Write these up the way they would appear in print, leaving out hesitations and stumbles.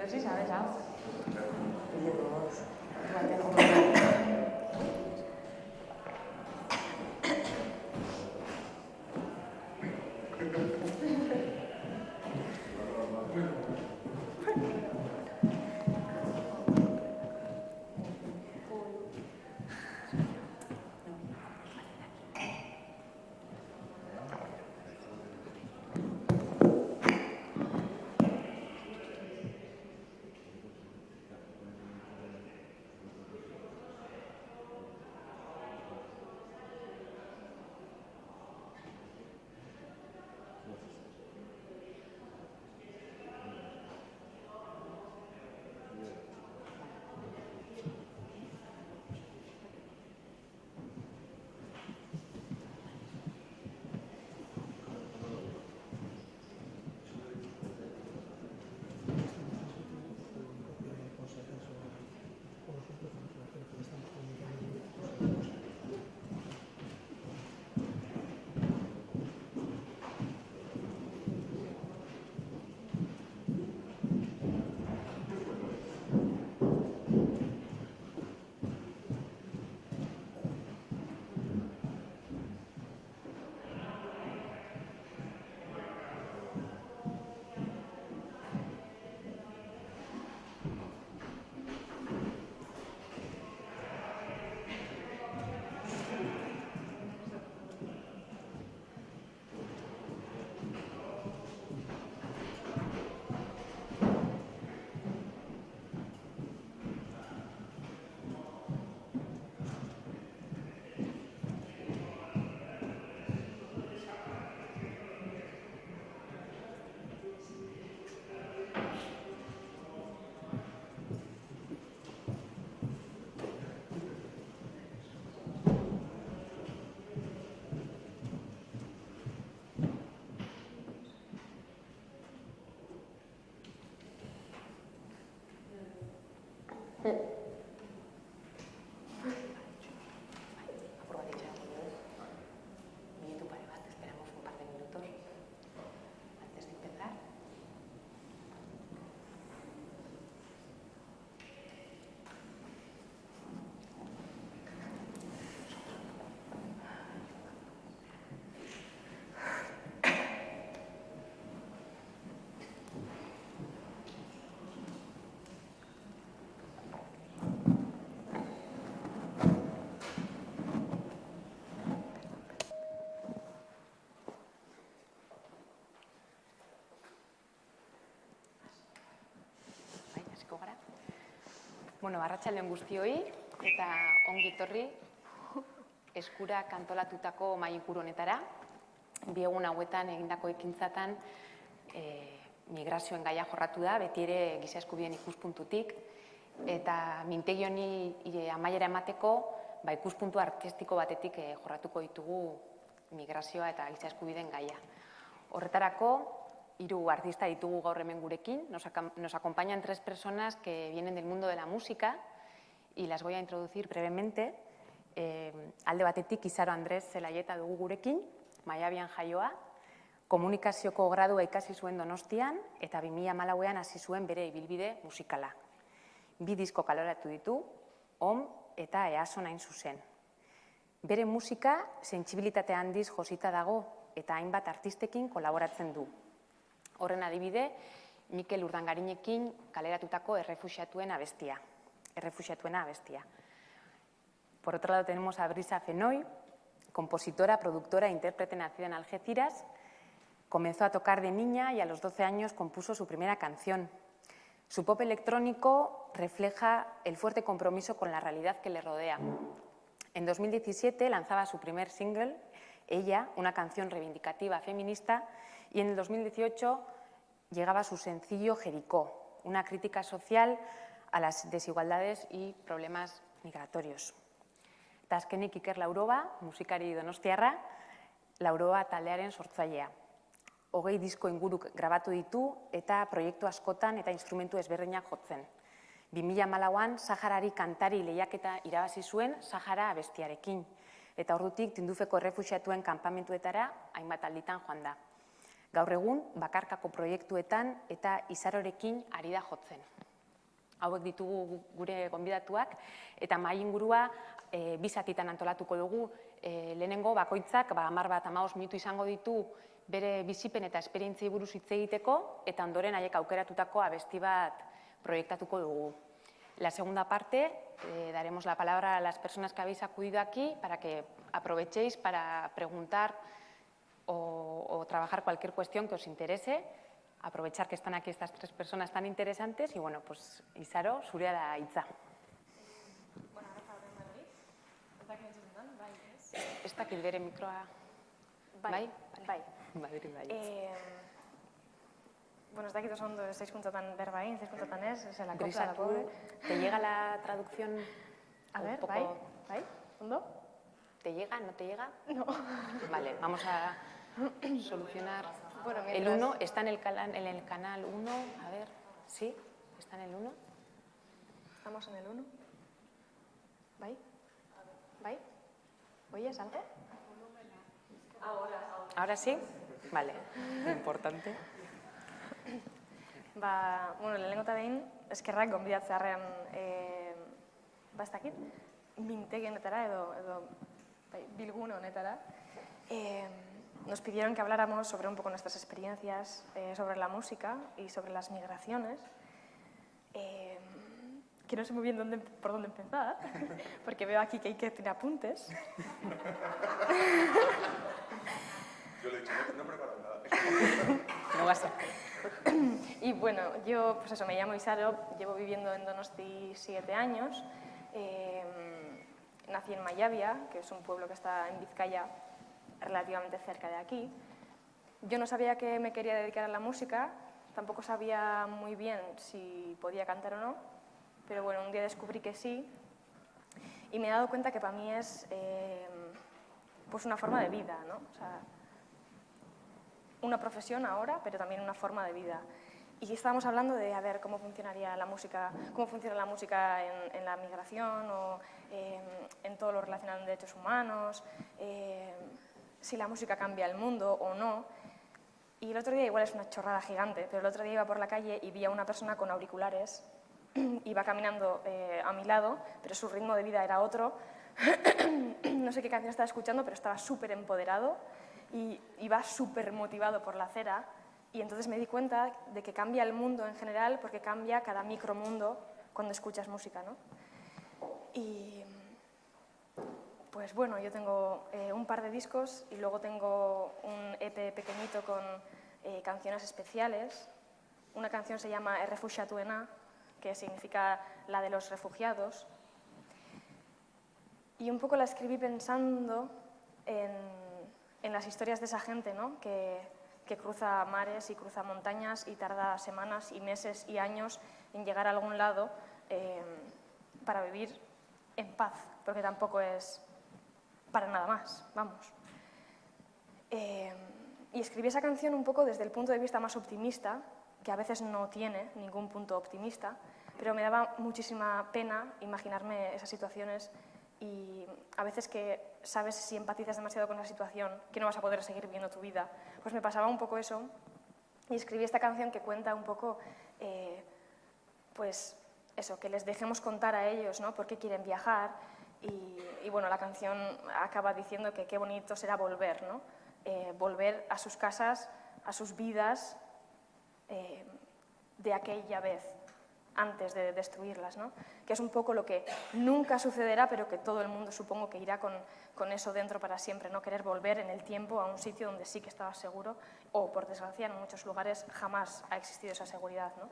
Pero sí sabes algo. Bueno, arratsalde on guztioi eta ongi etorri Eskura kantolatutako mahai inguru honetara. Bi egun hauetan egindako ekintzatan migrazioen gaia jorratu da, beti ere giza eskubideen ikuspuntutik, eta mintegi honi amaiera emateko ikuspuntu artistiko batetik jorratuko ditugu migrazioa eta giza eskubideen gaia. Horretarako, 3 artista ditugu gaur hemen gurekin. Nos acompañan 3 personas que vienen del mundo de la música y las voy a introducir brevemente. Alde batetik Izaro Andres Zelaieta dugu gurekin, Maiabian jaioa, komunikazioko gradua ikasi zuen Donostian eta 2014an hasi zuen bere ibilbide musikala. 2 disko kaleratu ditu, OM eta EASO hain zuzen. Bere musika sentsibilitate handiz josita dago eta hainbat artistekin kolaboratzen du. Horren adibide, Mikel Urdangarinekin kaleratutako Errefuxiatuena abestia. Por otro lado tenemos a Brisa Fenoy, compositora, productora e intérprete nacida en Algeciras. Comenzó a tocar de niña y a los 12 años compuso su primera canción. Su pop electrónico refleja el fuerte compromiso con la realidad que le rodea. En 2017 lanzaba su primer single, Ella, una canción reivindicativa feminista, y en el 2018 llegaba su sencillo Jericó, una crítica social a las desigualdades y problemas migratorios. Eta azkenik Iker Lauroba, musikari donostiarra, Lauroba taldearen sortzailea. 20 disko inguru grabatu ditu eta proiektu askotan eta instrumentu ezberdinak jotzen. 2014an Saharari kantari lehiaketa irabazi zuen Sahara abestiarekin, eta ordutik Tindufeko errefuxiatuen kanpamentuetara hainbat alditan joan da. Gaur egun, bakarkako proiektuetan eta izarorekin ari da jotzen. Hauek ditugu gure gonbidatuak eta mahai ingurua bi zatitan antolatuko dugu. Lehenengo bakoitzak 10-15 minutu izango ditu bere bizipen eta esperientziei buruz hitz egiteko eta ondoren haiek aukeratutako abesti bat proiektatuko dugu. La segunda parte, daremos la palabra a las personas que habéis acudido aquí para que aprovechéis para preguntar o trabajar cualquier cuestión que os interese. Aprovechar que están aquí estas tres personas tan interesantes y, bueno, pues, Izaro, zurea da hitza. Ez dakit bere mikroa... Bai? Bai. Madrid, bai. Bueno, ez dakit oso ondo 6 puntotan berba egin, 6 puntotan ez, se la Grisa, copla la pobre. ¿te llega la traducción? A ver, bai, ondo? ¿Te llega? ¿No te llega? No. Vale, vamos a solucionar. Bueno, El 1 está en el canal 1, a ver, ¿sí? ¿Está en el 1? ¿Estamos en el 1? ¿Bai? ¿Bai? ¿Oyes algo? ¿Ahora sí? Vale, importante. Bueno, lehenengo eta behin, eskerrak gonbidatzearrean, ez dakit, mintegienetara edo bilgune honetara. Nos pidieron que habláramos sobre un poco nuestras experiencias sobre la música y sobre las migraciones. Que no sé muy bien por dónde empezar, porque veo aquí que hay que tiene apuntes. Yo le he dicho, no preparo nada. No vas a... Y bueno, yo, pues eso, me llamo Izaro, llevo viviendo en Donosti 7 años. Nací en Mayavia, que es un pueblo que está en Vizcaya, relativamente cerca de aquí. Yo no sabía que me quería dedicar a la música, tampoco sabía muy bien si podía cantar o no, pero bueno, un día descubrí que sí y me he dado cuenta que para mí es pues una forma de vida, ¿no? O sea, una profesión ahora, pero también una forma de vida. Y estábamos hablando de, a ver, cómo funcionaría la música, cómo funciona la música en la migración o en todo lo relacionado con derechos humanos, si la música cambia el mundo o no. Y el otro día, igual es una chorrada gigante, pero el otro día iba por la calle y vi a una persona con auriculares, iba caminando a mi lado, pero su ritmo de vida era otro. No sé qué canción estaba escuchando, pero estaba súper empoderado y iba súper motivado por la acera. Y entonces me di cuenta de que cambia el mundo en general porque cambia cada micromundo cuando escuchas música, ¿no? Y pues bueno, yo tengo un par de discos y luego tengo un EP pequeñito con canciones especiales. Una canción se llama Errefuxiatuena, que significa la de los refugiados. Y un poco la escribí pensando en las historias de esa gente, ¿no? que cruza mares y cruza montañas y tarda semanas y meses y años en llegar a algún lado para vivir en paz, porque tampoco es para nada más, vamos. Y escribí esa canción un poco desde el punto de vista más optimista, que a veces no tiene ningún punto optimista, pero me daba muchísima pena imaginarme esas situaciones y a veces que sabes si empatizas demasiado con la situación, que no vas a poder seguir viviendo tu vida. Pues me pasaba un poco eso y escribí esta canción que cuenta un poco, pues eso, que les dejemos contar a ellos, ¿no? Por qué quieren viajar y bueno, la canción acaba diciendo que qué bonito será volver, ¿no? Volver a sus casas, a sus vidas de aquella vez, antes de destruirlas, ¿no? Que es un poco lo que nunca sucederá, pero que todo el mundo supongo que irá con eso dentro para siempre, no querer volver en el tiempo a un sitio donde sí que estabas seguro, o por desgracia en muchos lugares jamás ha existido esa seguridad, ¿no?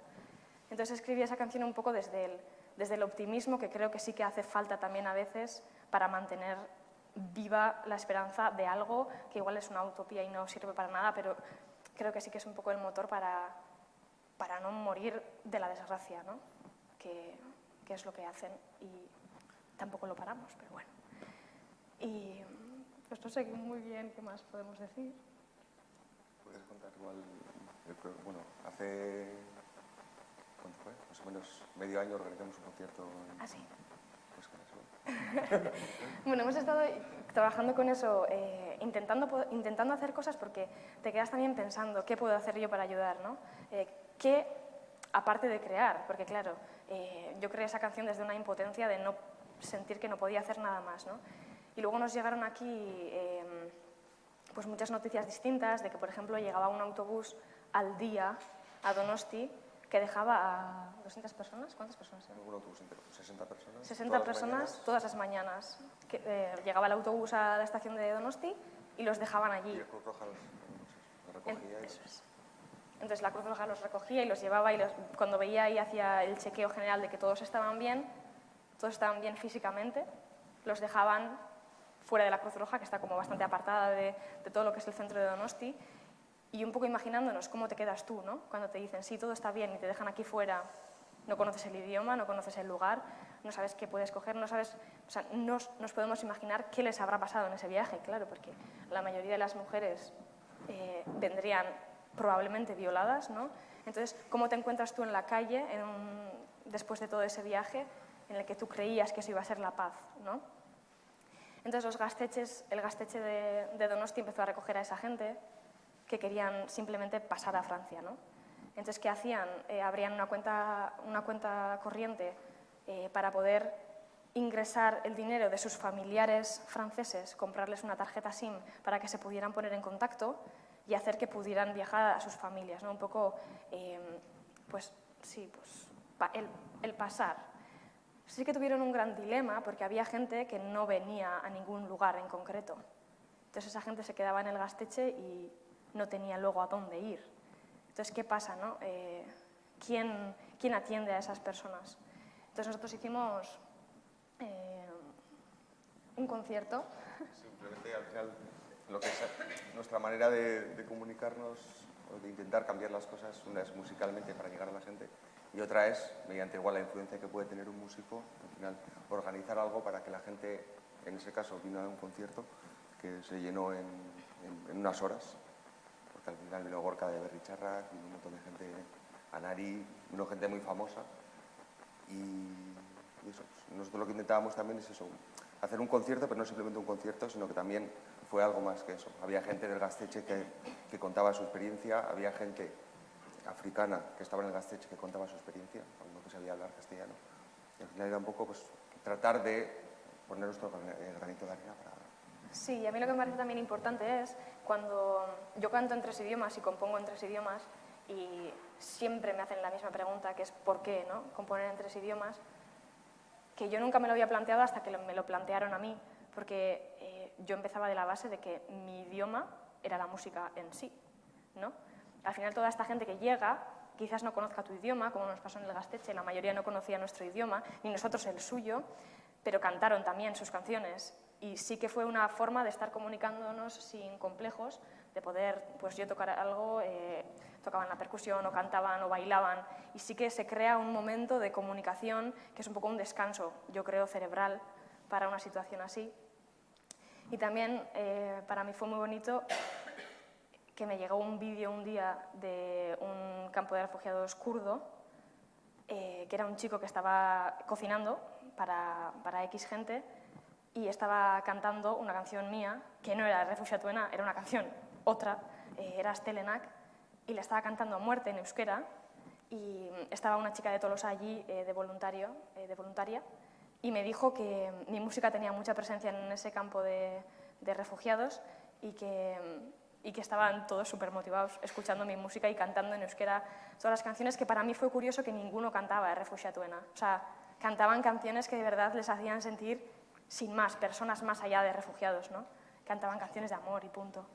Entonces escribí esa canción un poco desde el optimismo, que creo que sí que hace falta también a veces para mantener viva la esperanza de algo que igual es una utopía y no sirve para nada, pero creo que sí que es un poco el motor para no morir de la desgracia, ¿no? Que es lo que hacen y tampoco lo paramos, pero bueno. Y pues no sé muy bien qué más podemos decir. ¿Puedes contar igual? Bueno, hace... ¿Cuánto fue? Más o menos medio año organizamos un concierto en, Ah, sí. pues, con eso. Bueno, hemos estado trabajando con eso, intentando hacer cosas porque te quedas también pensando qué puedo hacer yo para ayudar, ¿no? ¿Qué, aparte de crear? Porque claro, yo creé esa canción desde una impotencia de no sentir que no podía hacer nada más, ¿no? Y luego nos llegaron aquí pues muchas noticias distintas de que, por ejemplo, llegaba un autobús al día a Donosti que dejaba a 200 personas. ¿Cuántas personas eran? Un autobús entero, 60 personas. 60 personas todas las mañanas. Llegaba el autobús a la estación de Donosti y los dejaban allí. Y la Cruz Roja los recogía. Eso es. Entonces la Cruz Roja los recogía y los llevaba y cuando veía y hacía el chequeo general de que todos estaban bien físicamente, los dejaban fuera de la Cruz Roja, que está como bastante apartada de todo lo que es el centro de Donosti, y un poco imaginándonos cómo te quedas tú, ¿no? Cuando te dicen, sí, todo está bien, y te dejan aquí fuera, no conoces el idioma, no conoces el lugar, no sabes qué puedes coger, no sabes... O sea, nos podemos imaginar qué les habrá pasado en ese viaje, claro, porque la mayoría de las mujeres vendrían probablemente violadas, ¿no? Entonces, ¿cómo te encuentras tú en la calle después de todo ese viaje en el que tú creías que eso iba a ser la paz, ¿no? Entonces el Gaztetxe de Donosti empezó a recoger a esa gente que querían simplemente pasar a Francia, ¿no? Entonces, ¿qué hacían? Abrían una cuenta corriente para poder ingresar el dinero de sus familiares franceses, comprarles una tarjeta SIM para que se pudieran poner en contacto y hacer que pudieran viajar a sus familias, ¿no? Un poco, el pasar. Sí que tuvieron un gran dilema porque había gente que no venía a ningún lugar en concreto. Entonces esa gente se quedaba en el Gaztetxe y no tenía luego a dónde ir. Entonces, ¿qué pasa, no? ¿Quién atiende a esas personas? Entonces nosotros hicimos un concierto. Simplemente al final lo que es nuestra manera de comunicarnos o de intentar cambiar las cosas, una es musicalmente para llegar a la gente y otra es mediante igual la influencia que puede tener un músico, al final organizar algo para que la gente, en ese caso vino a un concierto que se llenó en unas horas, porque al final vino Gorka de Berricharrak, vino un montón de gente, Anari, vino gente muy famosa y eso, nosotros lo que intentábamos también es eso, hacer un concierto, pero no simplemente un concierto, sino que también fue algo más que eso. Había gente del Gaztetxe que contaba su experiencia, había gente africana que estaba en el Gaztetxe que contaba su experiencia, no que sabía hablar castellano. Y al final era un poco pues, tratar de poner nuestro granito de arena para... Sí, y a mí lo que me parece también importante es cuando yo canto en 3 idiomas y compongo en 3 idiomas y siempre me hacen la misma pregunta, que es ¿por qué, no? Componer en 3 idiomas, que yo nunca me lo había planteado hasta que me lo plantearon a mí, porque yo empezaba de la base de que mi idioma era la música en sí, ¿no? Al final toda esta gente que llega quizás no conozca tu idioma, como nos pasó en el Gaztetxe, la mayoría no conocía nuestro idioma, ni nosotros el suyo, pero cantaron también sus canciones. Y sí que fue una forma de estar comunicándonos sin complejos, de poder, pues yo tocar algo, tocaban la percusión o cantaban o bailaban, y sí que se crea un momento de comunicación que es un poco un descanso, yo creo, cerebral para una situación así. Y también para mí fue muy bonito que me llegó un vídeo un día de un campo de refugiados kurdo, que era un chico que estaba cocinando para X gente y estaba cantando una canción mía, que no era Refuxiatuena, era una canción otra, era Astelenak, y la estaba cantando a muerte en euskera, y estaba una chica de Tolosa allí de voluntaria, y me dijo que mi música tenía mucha presencia en ese campo de refugiados y que estaban todos súper motivados escuchando mi música y cantando en euskera todas las canciones, que para mí fue curioso que ninguno cantaba Refuxiatuena. O sea, cantaban canciones que de verdad les hacían sentir sin más, personas más allá de refugiados, ¿no? Cantaban canciones de amor y punto.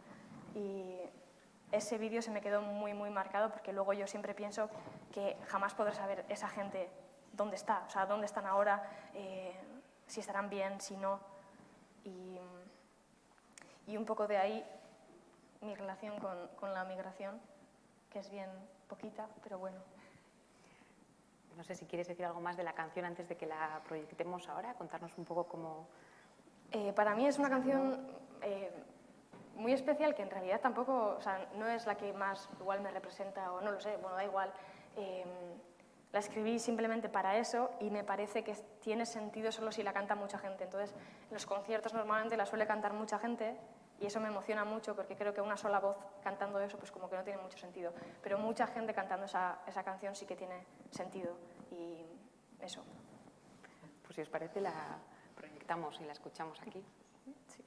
Y ese vídeo se me quedó muy, muy marcado porque luego yo siempre pienso que jamás podré saber esa gente dónde está, o sea, dónde están ahora, si estarán bien, si no. Y un poco de ahí mi relación con la migración, que es bien poquita, pero bueno. No sé si quieres decir algo más de la canción antes de que la proyectemos ahora, contarnos un poco cómo... Para mí es una canción muy especial que en realidad tampoco, o sea, no es la que más igual me representa o no lo sé, bueno, da igual. La escribí simplemente para eso y me parece que tiene sentido solo si la canta mucha gente. Entonces, en los conciertos normalmente la suele cantar mucha gente y eso me emociona mucho porque creo que una sola voz cantando eso pues como que no tiene mucho sentido. Pero mucha gente cantando esa canción sí que tiene sentido y eso. Pues si os parece la proyectamos y la escuchamos aquí. Sí.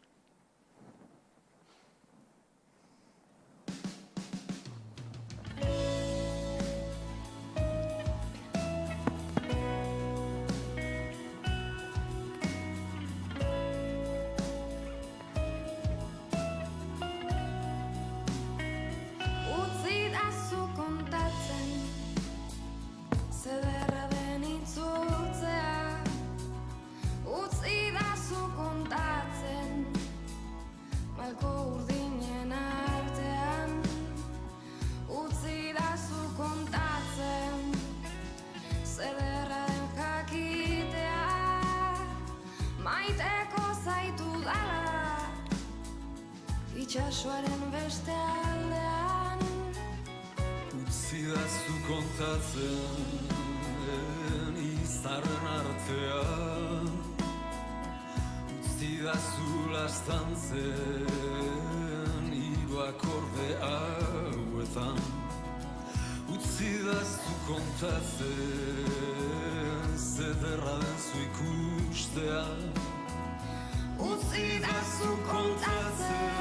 Itxasoaren beste aldean utzidazu kontatzen izarren artean utzidazu lastantzen hiru akorde hauetan utzidazu kontatzen zederra den zu ikustea utzidazu kontatzen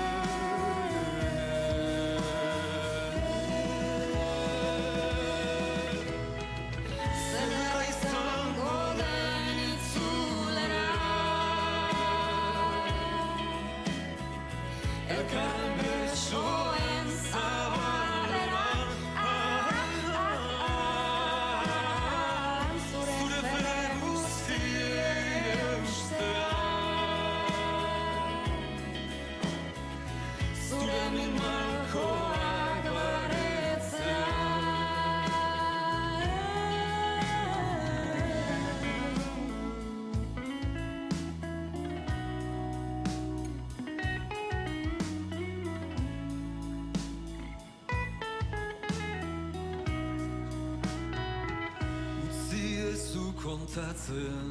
kontatzen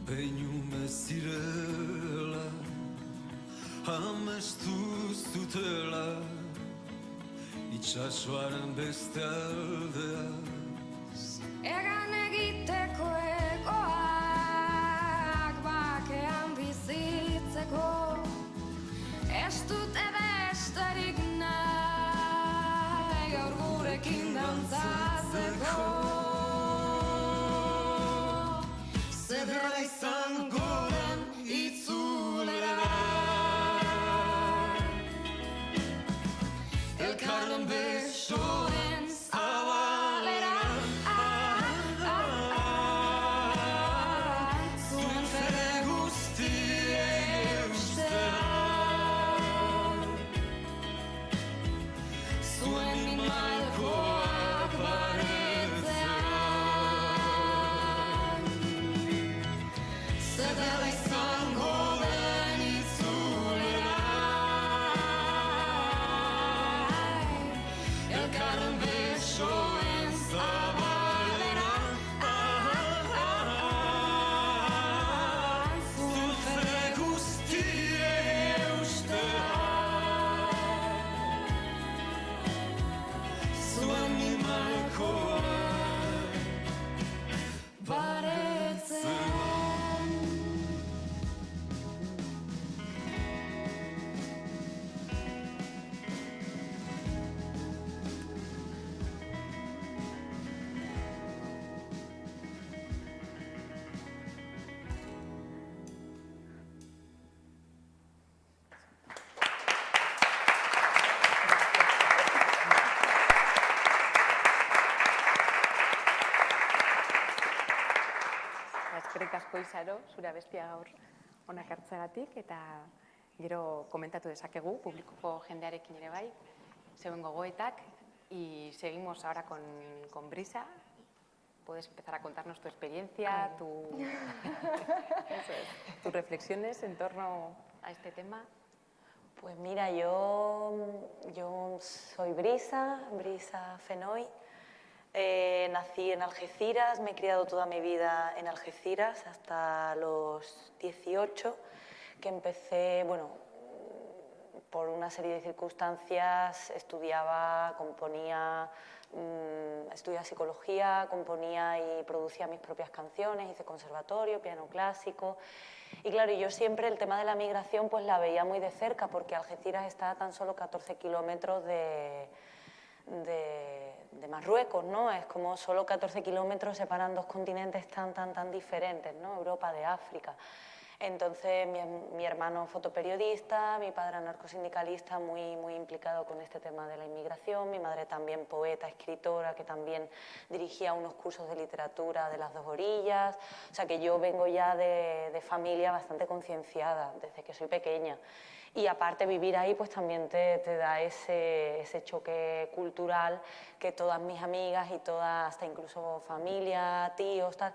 behin ume zirela amestu zutela itxasoaren beste aldea egan egiteko egoak bakean bizitzeko ez dute besterik nahi gaur gurekin dantzatzeko zederra izango den itzulera elkarren besoen zabalera zuen fede guztiei eustea zuen mimalkoak baretzea zederra izango den itzulera elkarren besoen zabalera zuen fede guztiei eustea zuen mimalkoak baretzea Eskerrik asko Izaro, zure abestia gaur hona ekartzeagatik eta gero komentatu dezakegu publikoko jendearekin ere bai, zeuen gogoetak y seguimos ahora con Brisa. Puedes empezar a contarnos tu experiencia, tus reflexiones en torno a este tema. Pues mira, yo soy Brisa Fenoy. Nací en Algeciras, me he criado toda mi vida en Algeciras hasta los 18, que empecé, bueno, por una serie de circunstancias, estudiaba, componía, estudiaba psicología, componía y producía mis propias canciones, hice conservatorio, piano clásico. Y claro, yo siempre el tema de la migración pues la veía muy de cerca, porque Algeciras está a tan solo 14 kilómetros de Marruecos, ¿no? Es como solo 14 kilómetros separan dos continentes tan diferentes, ¿no? Europa de África. Entonces, mi hermano fotoperiodista, mi padre anarcosindicalista, muy implicado con este tema de la inmigración, mi madre también poeta, escritora, que también dirigía unos cursos de literatura de las dos orillas. O sea, que yo vengo ya de familia bastante concienciada desde que soy pequeña. Y aparte vivir ahí pues también te da ese choque cultural que todas mis amigas y todas, hasta incluso familia, tíos, tal,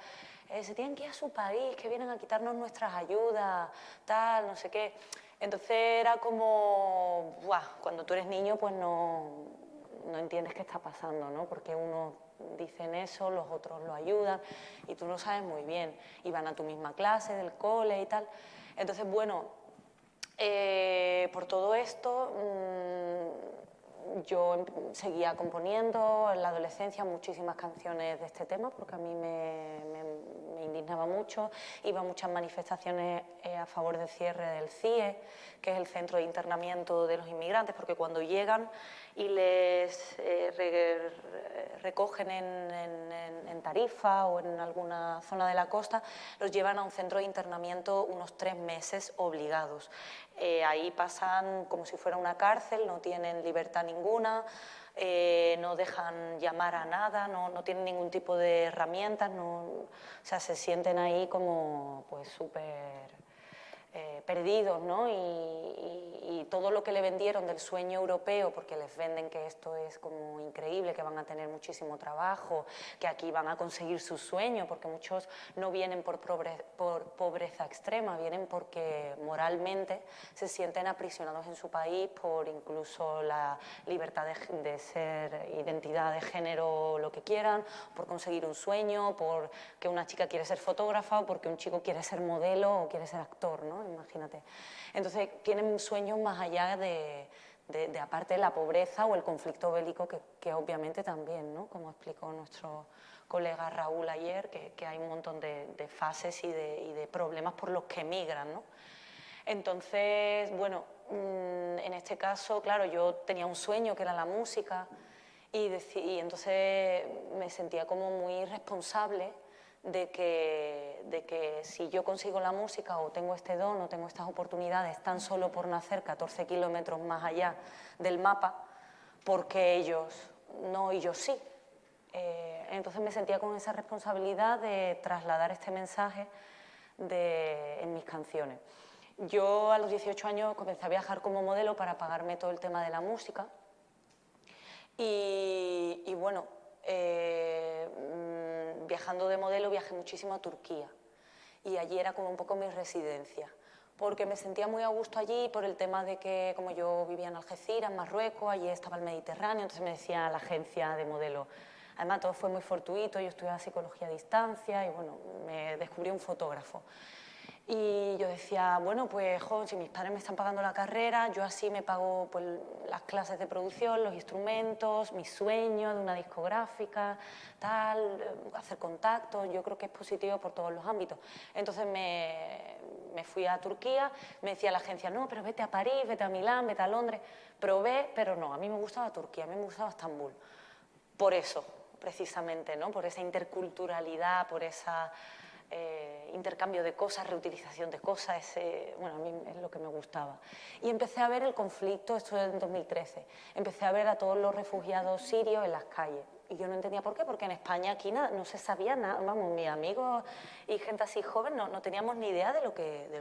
se tienen que ir a su país, que vienen a quitarnos nuestras ayudas, tal, no sé qué. Entonces era como, ¡buah! Cuando tú eres niño pues no entiendes qué está pasando, ¿no? Porque unos dicen eso, los otros lo ayudan y tú no sabes muy bien. Y van a tu misma clase del cole y tal. Entonces, bueno, por todo esto yo seguía componiendo en la adolescencia muchísimas canciones de este tema, porque a mí me indignaba mucho. Iba a muchas manifestaciones a favor del cierre del CIE, que es el centro de internamiento de los inmigrantes, porque cuando llegan y les recogen en Tarifa o en alguna zona de la costa, los llevan a un centro de internamiento unos 3 meses obligados. Ahí pasan como si fuera una cárcel, no tienen libertad ninguna, no dejan llamar a nada, no tienen ningún tipo de herramientas, o sea, se sienten ahí como pues súper perdidos, ¿no? Y todo lo que le vendieron del sueño europeo, porque les venden que esto es como increíble, que van a tener muchísimo trabajo, que aquí van a conseguir su sueño, porque muchos no vienen por pobreza extrema, vienen porque moralmente se sienten aprisionados en su país por incluso la libertad de ser identidad de género, lo que quieran, por conseguir un sueño, por que una chica quiere ser fotógrafa o porque un chico quiere ser modelo o quiere ser actor, ¿no? Imagínate. Entonces tienen sueños más allá de aparte de la pobreza o el conflicto bélico, que obviamente también, ¿no? Como explicó nuestro colega Raúl ayer, que hay un montón de fases y de problemas por los que emigran, ¿no? Entonces, bueno, en este caso, claro, yo tenía un sueño que era la música y entonces me sentía como muy responsable de que si yo consigo la música o tengo este don o tengo estas oportunidades tan solo por nacer 14 kilómetros más allá del mapa, porque ellos no y yo sí. Entonces me sentía con esa responsabilidad de trasladar este mensaje en mis canciones. Yo a los 18 años comencé a viajar como modelo para pagarme todo el tema de la música y bueno, viajando de modelo viajé muchísimo a Turquía y allí era como un poco mi residencia, porque me sentía muy a gusto allí por el tema de que como yo vivía en Algeciras, en Marruecos, allí estaba el Mediterráneo, entonces me decía la agencia de modelo. Además todo fue muy fortuito, yo estudiaba psicología a distancia y bueno, me descubrí un fotógrafo. Y yo decía, bueno, pues jo, si mis padres me están pagando la carrera, yo así me pago pues, las clases de producción, los instrumentos, mis sueños de una discográfica, tal, hacer contactos, yo creo que es positivo por todos los ámbitos. Entonces me fui a Turquía, me decía la agencia, no, pero vete a París, vete a Milán, vete a Londres. Probé, pero no, a mí me gustaba Turquía, a mí me gustaba Estambul. Por eso, precisamente, ¿no? Por esa interculturalidad, por esa... intercambio de cosas, reutilización de cosas, bueno, a mí es lo que me gustaba. Y empecé a ver el conflicto, esto en 2013, empecé a ver a todos los refugiados sirios en las calles. Y yo no entendía por qué, porque en España aquí no se sabía nada, vamos, mis amigos y gente así joven no teníamos ni idea de lo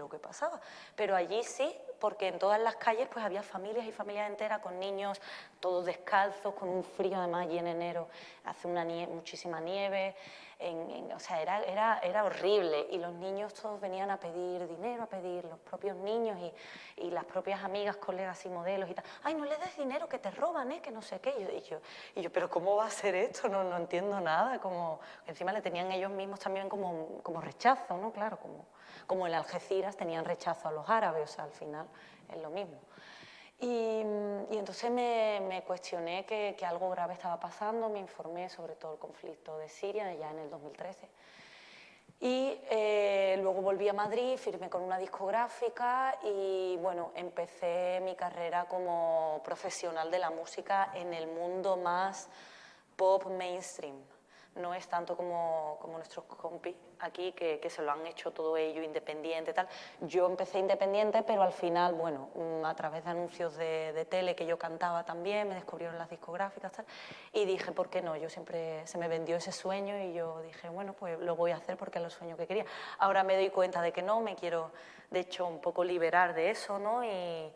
que pasaba. Pero allí sí, porque en todas las calles pues había familias y familias enteras con niños, todos descalzos, con un frío además allí en enero, hace muchísima nieve, o sea, era horrible. Y los niños todos venían a pedir dinero, a pedir los propios niños y las propias amigas, colegas y modelos y tal. Ay, no le des dinero que te roban, que no sé qué. Y yo, pero ¿cómo va a ser hacer esto? No entiendo nada. Como, encima le tenían ellos mismos también como rechazo, ¿no? Claro, como en Algeciras tenían rechazo a los árabes, o sea, al final es lo mismo. Y entonces me cuestioné que algo grave estaba pasando, me informé sobre todo el conflicto de Siria ya en el 2013. Y luego volví a Madrid, firmé con una discográfica y bueno, empecé mi carrera como profesional de la música en el mundo más pop mainstream. No es tanto como nuestros compis aquí, que se lo han hecho todo ello independiente, tal. Yo empecé independiente, pero al final, bueno, a través de anuncios de tele que yo cantaba también, me descubrieron las discográficas, tal, y dije, ¿por qué no? Yo siempre, se me vendió ese sueño y yo dije, bueno, pues lo voy a hacer porque es el sueño que quería. Ahora me doy cuenta de que no, me quiero, de hecho, un poco liberar de eso, ¿no? Y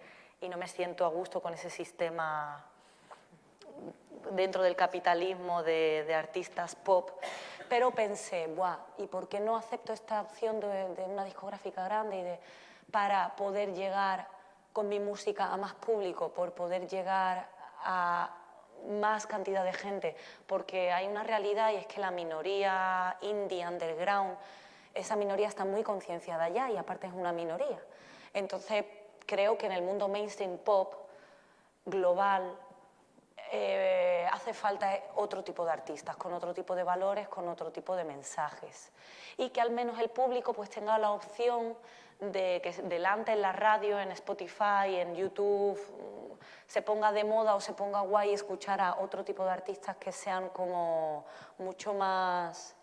no me siento a gusto con ese sistema dentro del capitalismo de artistas pop, pero pensé, buah, ¿y por qué no acepto esta opción de una discográfica grande para poder llegar con mi música a más público, por poder llegar a más cantidad de gente? Porque hay una realidad y es que la minoría indie, underground, esa minoría está muy concienciada ya y aparte es una minoría. Entonces creo que en el mundo mainstream pop global hace falta otro tipo de artistas, con otro tipo de valores, con otro tipo de mensajes. Y que al menos el público pues tenga la opción de que delante en la radio, en Spotify, en YouTube, se ponga de moda o se ponga guay escuchar a otro tipo de artistas que sean como mucho más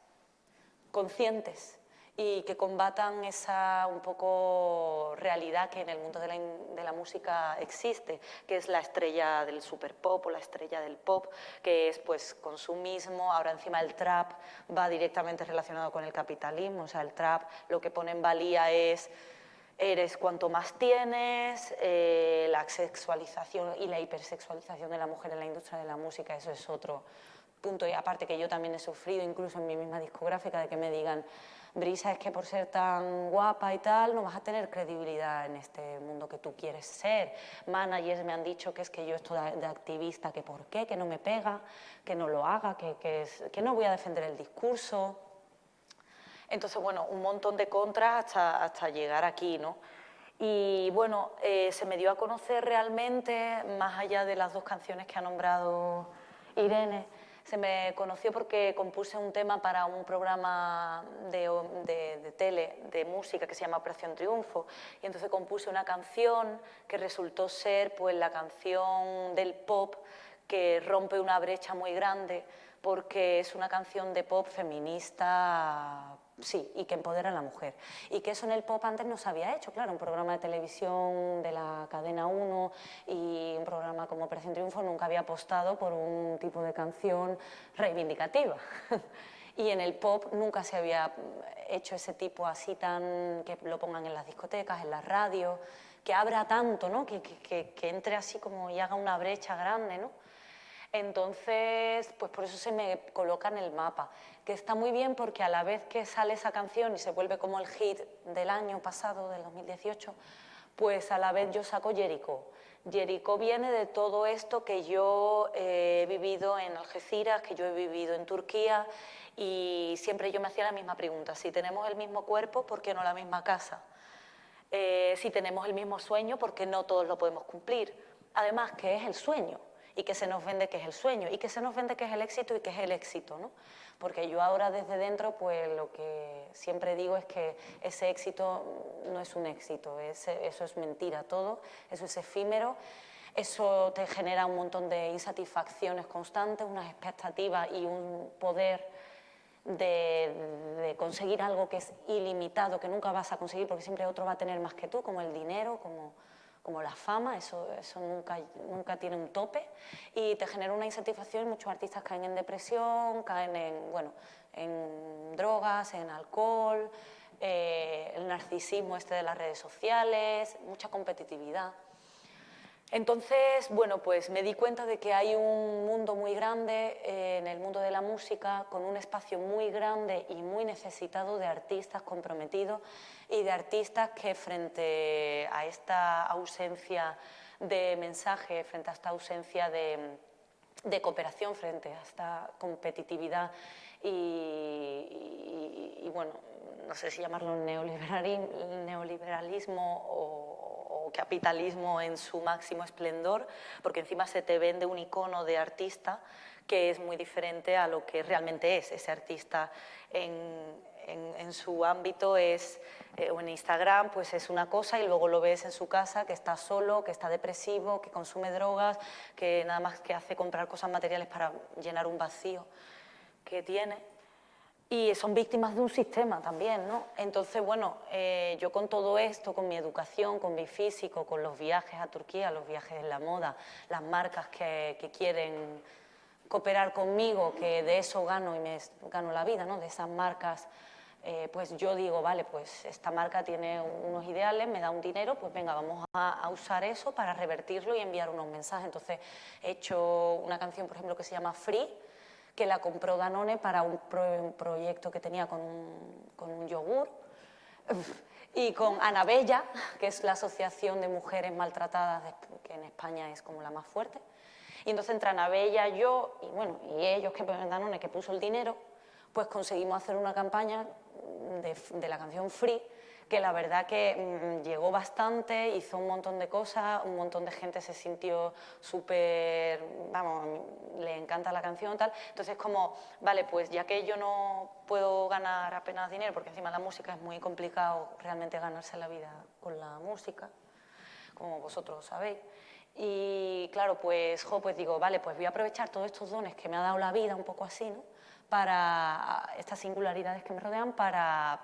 conscientes y que combatan esa un poco realidad que en el mundo de la música existe, que es la estrella del super pop o la estrella del pop, que es pues consumismo. Ahora encima el trap va directamente relacionado con el capitalismo, o sea, el trap lo que pone en valía es eres cuanto más tienes, la sexualización y la hipersexualización de la mujer en la industria de la música, eso es otro punto. Y aparte que yo también he sufrido, incluso en mi misma discográfica, de que me digan, Brisa, es que por ser tan guapa y tal no vas a tener credibilidad en este mundo que tú quieres ser. Managers me han dicho que es que yo estoy de activista, que por qué, que no me pega, que no lo haga, que no voy a defender el discurso. Entonces, bueno, un montón de contras hasta llegar aquí, ¿no? Y bueno, se me dio a conocer realmente, más allá de las dos canciones que ha nombrado Irene, se me conoció porque compuse un tema para un programa de tele, de música, que se llama Operación Triunfo, y entonces compuse una canción que resultó ser pues la canción del pop que rompe una brecha muy grande, porque es una canción de pop feminista, sí, y que empodera a la mujer. Y que eso en el pop antes no se había hecho, claro, un programa de televisión de la cadena 1 y un programa como Operación Triunfo nunca había apostado por un tipo de canción reivindicativa. Y en el pop nunca se había hecho ese tipo así tan, que lo pongan en las discotecas, en las radios, que abra tanto, ¿no? Que entre así como y haga una brecha grande, ¿no? Entonces, pues por eso se me coloca en el mapa, que está muy bien porque a la vez que sale esa canción y se vuelve como el hit del año pasado, del 2018, pues a la vez yo saco Jericó. Jericó viene de todo esto que yo he vivido en Algeciras, que yo he vivido en Turquía, y siempre yo me hacía la misma pregunta: si tenemos el mismo cuerpo, ¿por qué no la misma casa? Si tenemos el mismo sueño, ¿por qué no todos lo podemos cumplir? Además, ¿qué es el sueño? Y que se nos vende que es el sueño, y que se nos vende que es el éxito y que es el éxito, ¿no? Porque yo ahora desde dentro, pues lo que siempre digo es que ese éxito no es un éxito, eso es mentira todo, eso es efímero, eso te genera un montón de insatisfacciones constantes, unas expectativas y un poder de conseguir algo que es ilimitado, que nunca vas a conseguir porque siempre otro va a tener más que tú, como el dinero, como la fama, eso nunca tiene un tope, y te genera una insatisfacción y muchos artistas caen en depresión, caen en drogas, en alcohol, el narcisismo de las redes sociales, mucha competitividad. Entonces, bueno, pues me di cuenta de que hay un mundo muy grande en el mundo de la música, con un espacio muy grande y muy necesitado de artistas comprometidos y de artistas que frente a esta ausencia de mensaje, frente a esta ausencia de de cooperación frente a esta competitividad y bueno, no sé si llamarlo neoliberalismo o capitalismo en su máximo esplendor, porque encima se te vende un icono de artista que es muy diferente a lo que realmente es ese artista en su ámbito es, o en Instagram, pues es una cosa y luego lo ves en su casa que está solo, que está depresivo, que consume drogas, que nada más que hace comprar cosas materiales para llenar un vacío que tiene. Y son víctimas de un sistema también, ¿no? Entonces, bueno, yo con todo esto, con mi educación, con mi físico, con los viajes a Turquía, los viajes en la moda, las marcas que quieren cooperar conmigo, que de eso gano y me gano la vida, ¿no? De esas marcas, pues yo digo, vale, pues esta marca tiene unos ideales, me da un dinero, pues venga, vamos a usar eso para revertirlo y enviar unos mensajes. Entonces he hecho una canción, por ejemplo, que se llama Free, que la compró Danone para un proyecto que tenía con un yogur, y con Ana Bella, que es la asociación de mujeres maltratadas, que en España es como la más fuerte. Y entonces entre Ana Bella, yo y, bueno, y ellos, que Danone, que puso el dinero, pues conseguimos hacer una campaña de la canción Free, que la verdad que llegó bastante, hizo un montón de cosas, un montón de gente se sintió súper, vamos, le encanta la canción, tal. Entonces como, vale, pues ya que yo no puedo ganar apenas dinero, porque encima la música es muy complicado realmente ganarse la vida con la música, como vosotros sabéis. Y claro, pues digo, vale, pues voy a aprovechar todos estos dones que me ha dado la vida, un poco así, ¿no? Para estas singularidades que me rodean, para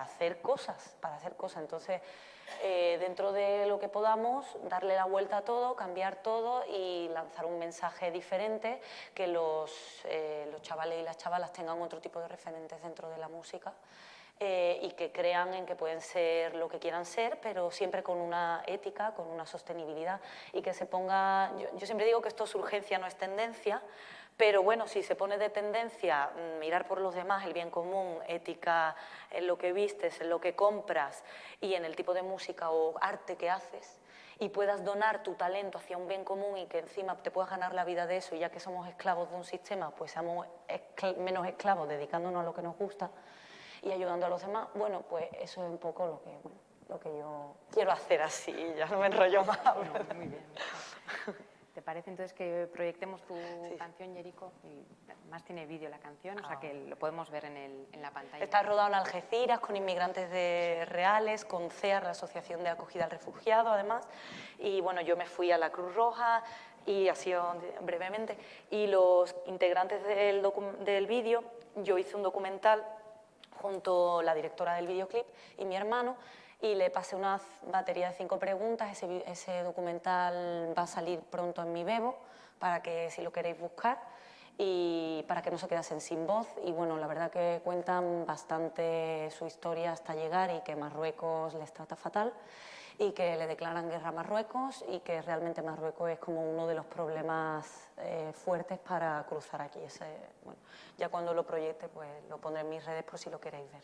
hacer cosas, Entonces, dentro de lo que podamos, darle la vuelta a todo, cambiar todo y lanzar un mensaje diferente, que los chavales y las chavalas tengan otro tipo de referentes dentro de la música. Y que crean en que pueden ser lo que quieran ser, pero siempre con una ética, con una sostenibilidad, y que se ponga... Yo siempre digo que esto es urgencia, no es tendencia, pero bueno, si se pone de tendencia mirar por los demás, el bien común, ética en lo que vistes, en lo que compras y en el tipo de música o arte que haces, y puedas donar tu talento hacia un bien común y que encima te puedas ganar la vida de eso, y ya que somos esclavos de un sistema, pues seamos menos esclavos dedicándonos a lo que nos gusta y ayudando a los demás, bueno, pues eso es un poco lo que yo quiero hacer así, ya no me enrollo más. No, muy bien. ¿Te parece entonces que proyectemos tu canción, Yerico? Y además tiene vídeo la canción, o sea que lo podemos ver en la pantalla. Está rodado en Algeciras con inmigrantes reales, con CEAR, la Asociación de Acogida al Refugiado, además. Y bueno, yo me fui a la Cruz Roja y así brevemente. Y los integrantes del vídeo, yo hice un documental junto a la directora del videoclip y mi hermano, y le pasé una batería de 5 preguntas. Ese documental va a salir pronto en mi Bebo, para que si lo queréis buscar, y para que no se quedasen sin voz. Y bueno, la verdad que cuentan bastante su historia hasta llegar y que Marruecos les trata fatal y que le declaran guerra a Marruecos y que realmente Marruecos es como uno de los problemas fuertes para cruzar aquí. Bueno, ya cuando lo proyecte pues lo pondré en mis redes por si lo queréis ver.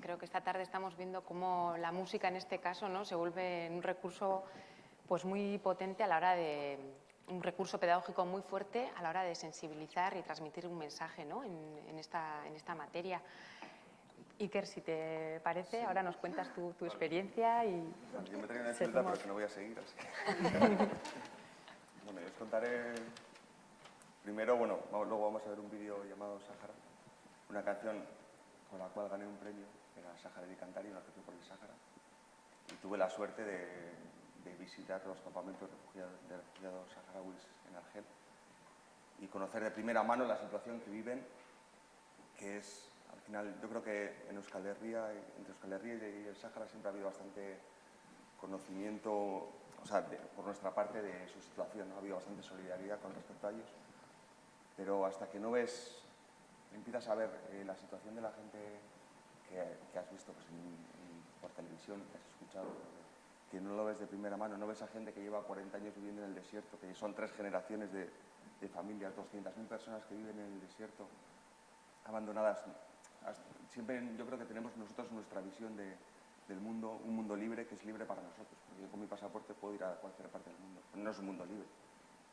Creo que esta tarde estamos viendo cómo la música en este caso, ¿no?, se vuelve un recurso pues muy potente a la hora de un recurso pedagógico muy fuerte a la hora de sensibilizar y transmitir un mensaje, ¿no?, en esta materia. Iker, si te parece, ahora nos cuentas tu experiencia y... Bueno, yo me traigo una dificultad, pero que no voy a seguir así. Bueno, yo os contaré... Primero, bueno, luego vamos a ver un vídeo llamado Sáhara, una canción con la cual gané un premio, que era Sáhara de Cantari, una canción por el Sáhara. Y tuve la suerte de visitar los campamentos de refugiados saharauis en Argel y conocer de primera mano la situación que viven, que es, al final, yo creo que en Euskal Herria, entre Euskal Herria y el Sáhara siempre ha habido bastante conocimiento, o sea, por nuestra parte, de su situación, ¿no? Ha habido bastante solidaridad con respecto a ellos, pero hasta que no empiezas a ver la situación de la gente que has visto pues, en por televisión, que has escuchado, que no lo ves de primera mano, no ves a gente que lleva 40 años viviendo en el desierto, que son 3 generaciones de familias, 200.000 personas que viven en el desierto, abandonadas. Siempre yo creo que tenemos nosotros nuestra visión del mundo, un mundo libre que es libre para nosotros. Porque yo con mi pasaporte puedo ir a cualquier parte del mundo, pero no es un mundo libre.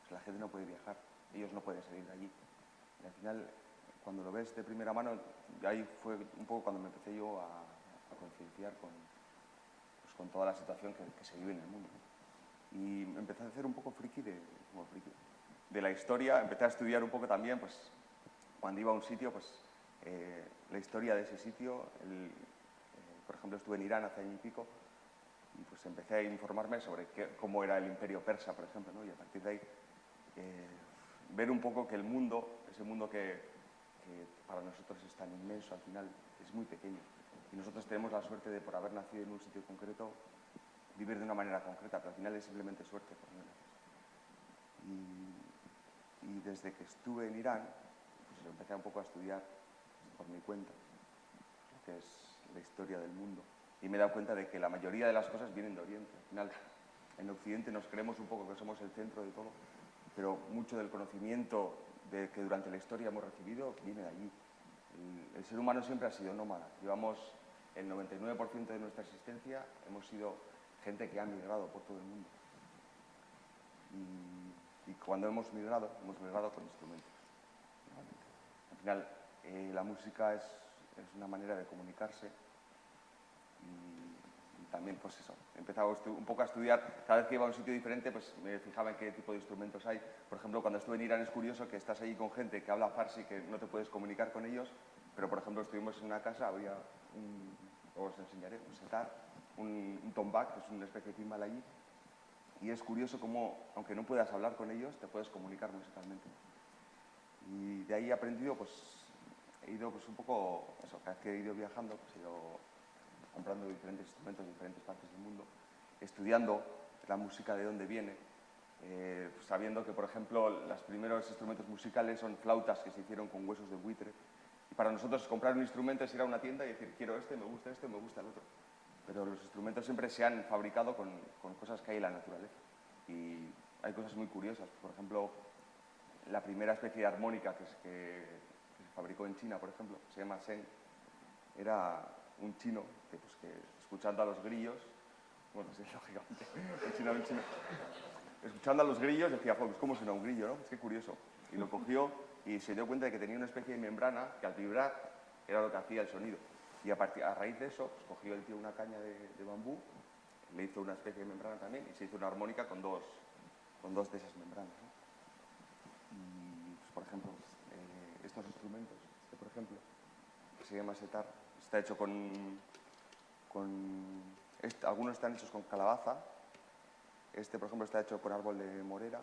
Pues la gente no puede viajar, ellos no pueden salir de allí. Y al final, cuando lo ves de primera mano, ahí fue un poco cuando me empecé yo a concienciar con toda la situación que se vive en el mundo. Y empecé a hacer un poco friki de la historia, empecé a estudiar un poco también, pues cuando iba a un sitio, pues la historia de ese sitio. Por ejemplo, estuve en Irán hace año y pico y pues empecé a informarme sobre cómo era el imperio persa, por ejemplo, ¿no? Y a partir de ahí ver un poco que el mundo, ese mundo que para nosotros es tan inmenso, al final es muy pequeño. Y nosotros tenemos la suerte de, por haber nacido en un sitio concreto, vivir de una manera concreta, pero al final es simplemente suerte por donde naces. Y desde que estuve en Irán, pues empecé un poco a estudiar por mi cuenta lo que es la historia del mundo. Y me he dado cuenta de que la mayoría de las cosas vienen de Oriente. Al final, en Occidente nos creemos un poco que somos el centro de todo, pero mucho del conocimiento que durante la historia hemos recibido viene de allí. El ser humano siempre ha sido nómada. Llevamos el 99% de nuestra existencia, hemos sido gente que ha migrado por todo el mundo. Y cuando hemos migrado con instrumentos. Al final, la música es una manera de comunicarse y también, pues eso, he empezado un poco a estudiar. Cada vez que iba a un sitio diferente, pues me fijaba en qué tipo de instrumentos hay. Por ejemplo, cuando estuve en Irán es curioso que estás allí con gente que habla farsi, que no te puedes comunicar con ellos, pero por ejemplo estuvimos en una casa, había os enseñaré, un setar, un tombak, que es una especie de timbal allí, y es curioso cómo, aunque no puedas hablar con ellos, te puedes comunicar musicalmente. Y de ahí he aprendido, pues he ido pues un poco, eso, cada vez que he ido viajando, pues he ido comprando diferentes instrumentos de diferentes partes del mundo, estudiando la música de dónde viene, pues sabiendo que, por ejemplo, los primeros instrumentos musicales son flautas que se hicieron con huesos de buitre. Y para nosotros comprar un instrumento es ir a una tienda y decir, quiero este, me gusta el otro. Pero los instrumentos siempre se han fabricado con cosas que hay en la naturaleza. Y hay cosas muy curiosas. Por ejemplo, la primera especie de armónica que se fabricó en China, por ejemplo, se llama Sheng, era un chino que escuchando a los grillos, bueno, sí, lógicamente, un chino, escuchando a los grillos decía, pues ¿cómo suena un grillo, no? Es que curioso. Y lo cogió y se dio cuenta de que tenía una especie de membrana que al vibrar era lo que hacía el sonido. Y a raíz de eso, pues, cogió el tío una caña de bambú, le hizo una especie de membrana también y se hizo una armónica con dos de esas membranas, ¿no? Y, pues, por ejemplo, estos instrumentos, por ejemplo, que se llama setar, está hecho algunos están hechos con calabaza, por ejemplo, está hecho con árbol de morera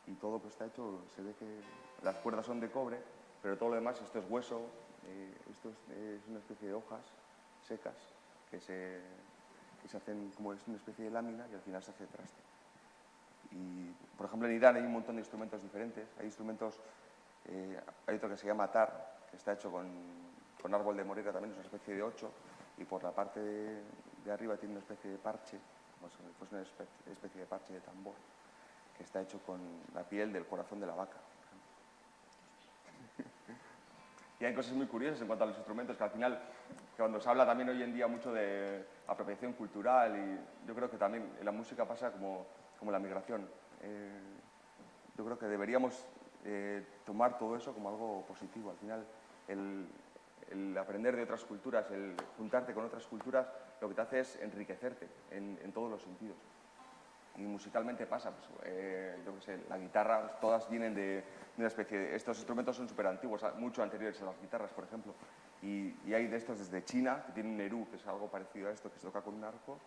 y todo pues está hecho, se ve que las cuerdas son de cobre, pero todo lo demás, esto es hueso, esto es una especie de hojas secas que se hacen como es una especie de lámina y al final se hace traste. Y, por ejemplo, en Irán hay un montón de instrumentos diferentes. Hay instrumentos, hay otro que se llama tar, que está hecho con árbol de morera también, es una especie de 8, y por la parte de arriba tiene una especie de parche, como si fuese una especie de parche de tambor, que está hecho con la piel del corazón de la vaca. Y hay cosas muy curiosas en cuanto a los instrumentos, que al final, cuando se habla también hoy en día mucho de apropiación cultural, y yo creo que también en la música pasa como la migración. Yo creo que deberíamos tomar todo eso como algo positivo. Al final, el aprender de otras culturas, el juntarte con otras culturas, lo que te hace es enriquecerte en todos los sentidos. Y musicalmente pasa, pues, yo qué sé, la guitarra, todas vienen de una especie de... Estos instrumentos son súper antiguos, mucho anteriores a las guitarras, por ejemplo. Y hay de estos desde China, que tienen un erú, que es algo parecido a esto, que se toca con un arco,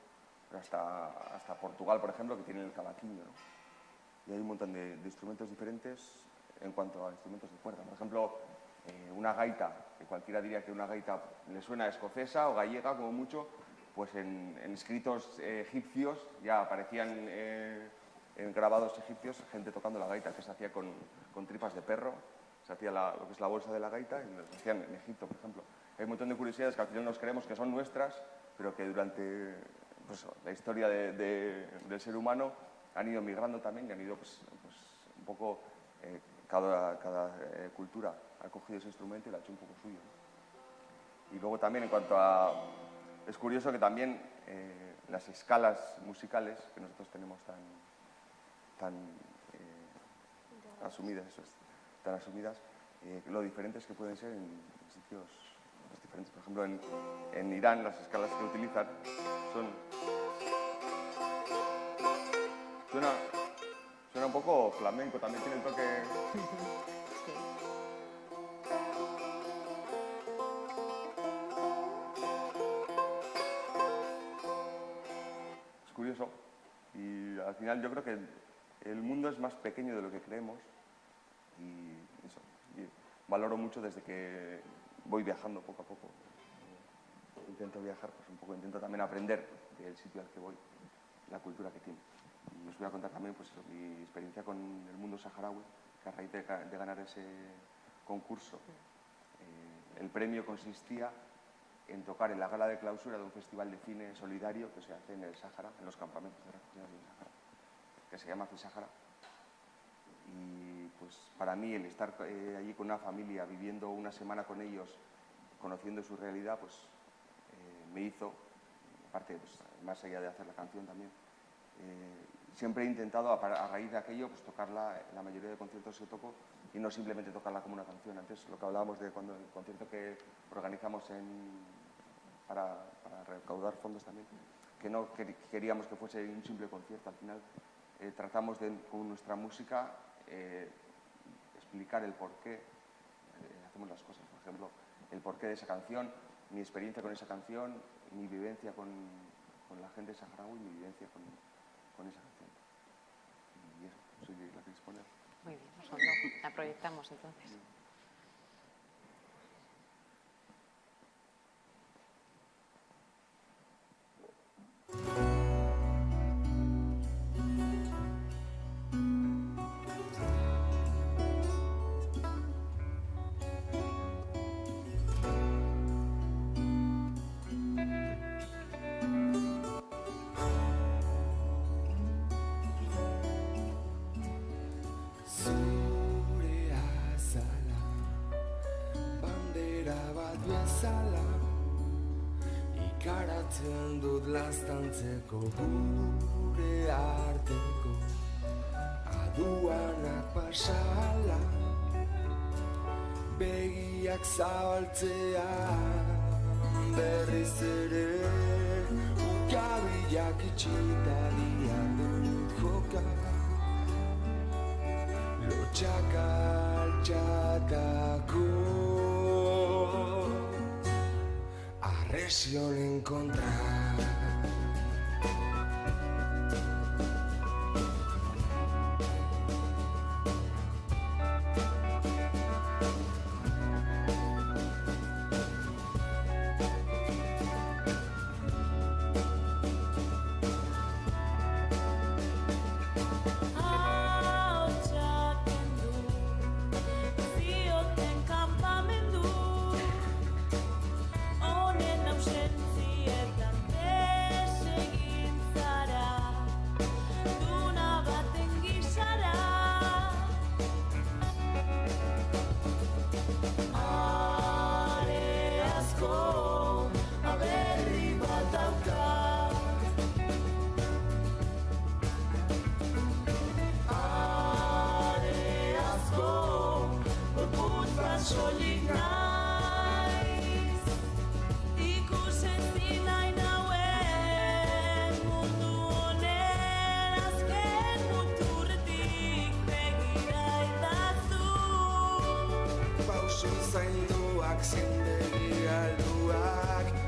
pero hasta Portugal, por ejemplo, que tienen el cavaquinho, ¿no? Y hay un montón de instrumentos diferentes en cuanto a instrumentos de cuerda. Por ejemplo, una gaita, que cualquiera diría que una gaita le suena escocesa o gallega, como mucho, pues en escritos egipcios ya aparecían en grabados egipcios gente tocando la gaita, que se hacía con tripas de perro, se hacía lo que es la bolsa de la gaita y lo hacían en Egipto, por ejemplo. Hay un montón de curiosidades que al final nos creemos que son nuestras, pero que durante pues, la historia del ser humano han ido migrando también y han ido pues, un poco, cada cultura ha cogido ese instrumento y lo ha hecho un poco suyo, ¿no? Y luego también en cuanto a... Es curioso que también las escalas musicales que nosotros tenemos tan asumidas, lo diferentes que pueden ser en sitios diferentes. Por ejemplo, en Irán las escalas que utilizan son... Suena un poco flamenco, también tiene el toque... Es curioso y al final yo creo que el mundo es más pequeño de lo que creemos y eso, y valoro mucho desde que voy viajando poco a poco. Intento viajar pues un poco, intento también aprender del sitio al que voy, la cultura que tiene. Y os voy a contar también pues, mi experiencia con el mundo saharaui, que a raíz de ganar ese concurso, el premio consistía en tocar en la gala de clausura de un festival de cine solidario que se hace en el Sáhara, en los campamentos de refugiados del Sáhara, que se llama FISAHARA. Y pues para mí el estar allí con una familia, viviendo una semana con ellos, conociendo su realidad, pues me hizo, aparte, pues, más allá de hacer la canción también, siempre he intentado a raíz de aquello pues tocarla en la mayoría de conciertos que toco y no simplemente tocarla como una canción. Antes lo que hablábamos de cuando el concierto que organizamos para recaudar fondos también, que no queríamos que fuese un simple concierto. Al final tratamos de, con nuestra música, explicar el porqué hacemos las cosas. Por ejemplo, el porqué de esa canción, mi experiencia con esa canción, mi vivencia con la gente saharaui, mi vivencia con esa canción. Y eso, soy la que dispone. Muy bien, pues la proyectamos entonces. Ikaratzen dut laztantzeko gure arteko aduanak pasala begiak zabaltzean berriz ere ukabilak itxita dut joka lotxak altxatako presión en contra.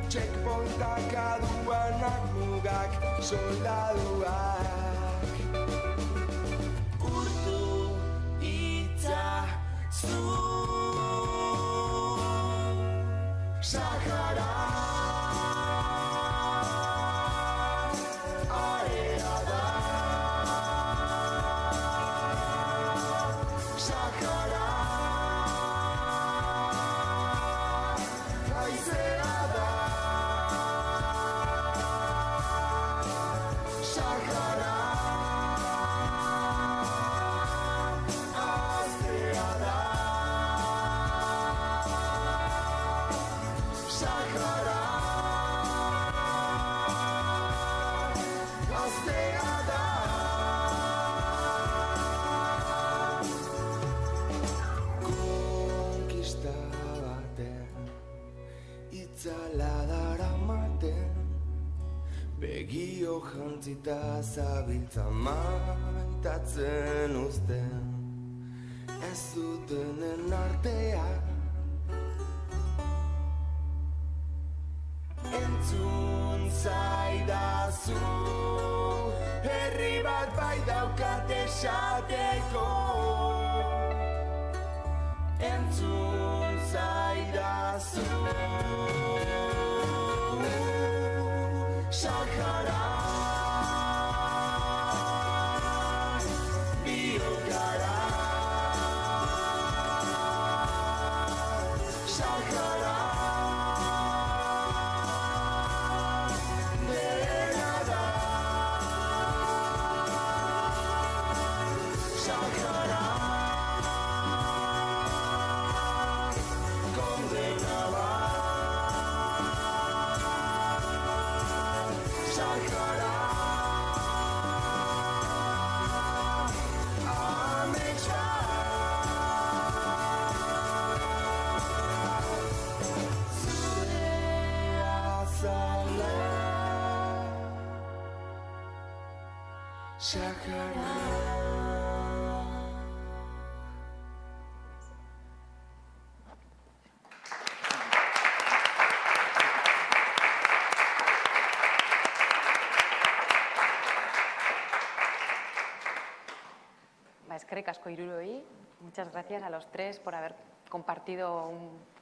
Checkpointak aduanak mugak soldaduak urtu itzazu Sahara area da Sahara Begio jantzita zabiltza maitatzen uzten ez dutenen artean entzun zaidazu herri bat bai daukat esateko entzun zaidazu Sahara biok gara Sahara dena da Sahara kondena da Sahara ametsa zure azala Sahara Eskerrik asko hiruroi. Muchas gracias a los tres por haber compartido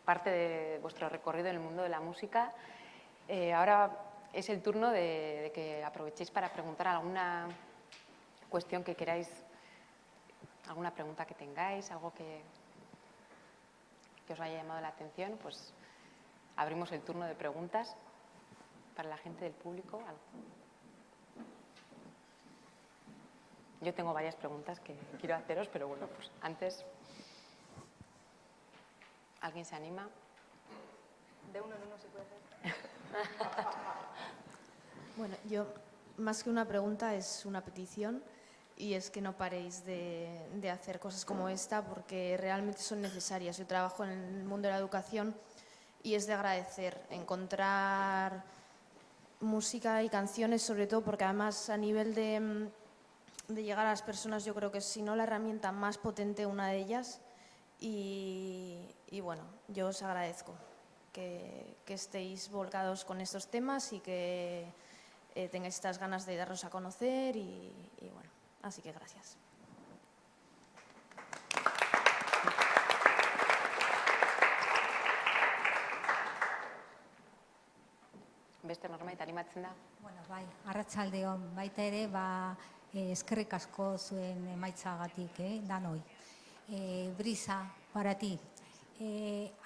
parte de vuestro recorrido en el mundo de la música. Ahora es el turno de que aprovechéis para preguntar alguna cuestión que queráis, alguna pregunta que tengáis, algo que os haya llamado la atención. Pues abrimos el turno de preguntas para la gente del público. Yo tengo varias preguntas que quiero haceros, pero bueno, pues antes, ¿alguien se anima? De uno en uno se puede hacer. Bueno, yo más que una pregunta es una petición y es que no paréis de hacer cosas como esta porque realmente son necesarias. Yo trabajo en el mundo de la educación y es de agradecer encontrar música y canciones, sobre todo porque además a nivel de llegar a las personas yo creo que es, si no la herramienta más potente, una de ellas. Y bueno, yo os agradezco que estéis volcados con estos temas y que tengáis estas ganas de darlos a conocer y bueno, así que gracias. Beste norbait animatzen da? Bueno, bai, arratsaldeon baita ere, eskerrik asko zuen emaitzagatik, danoi. Brisa, para ti.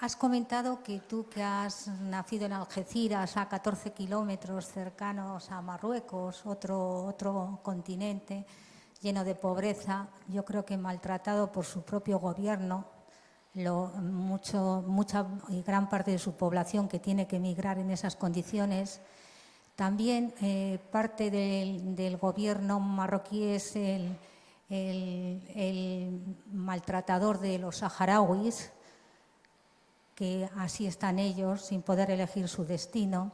Has comentado que tú, que has nacido en Algeciras, a 14 kilómetros cercanos a Marruecos, otro continente lleno de pobreza, yo creo que maltratado por su propio gobierno, mucha y gran parte de su población que tiene que emigrar en esas condiciones. También parte del gobierno marroquí es el maltratador de los saharauis, que así están ellos, sin poder elegir su destino.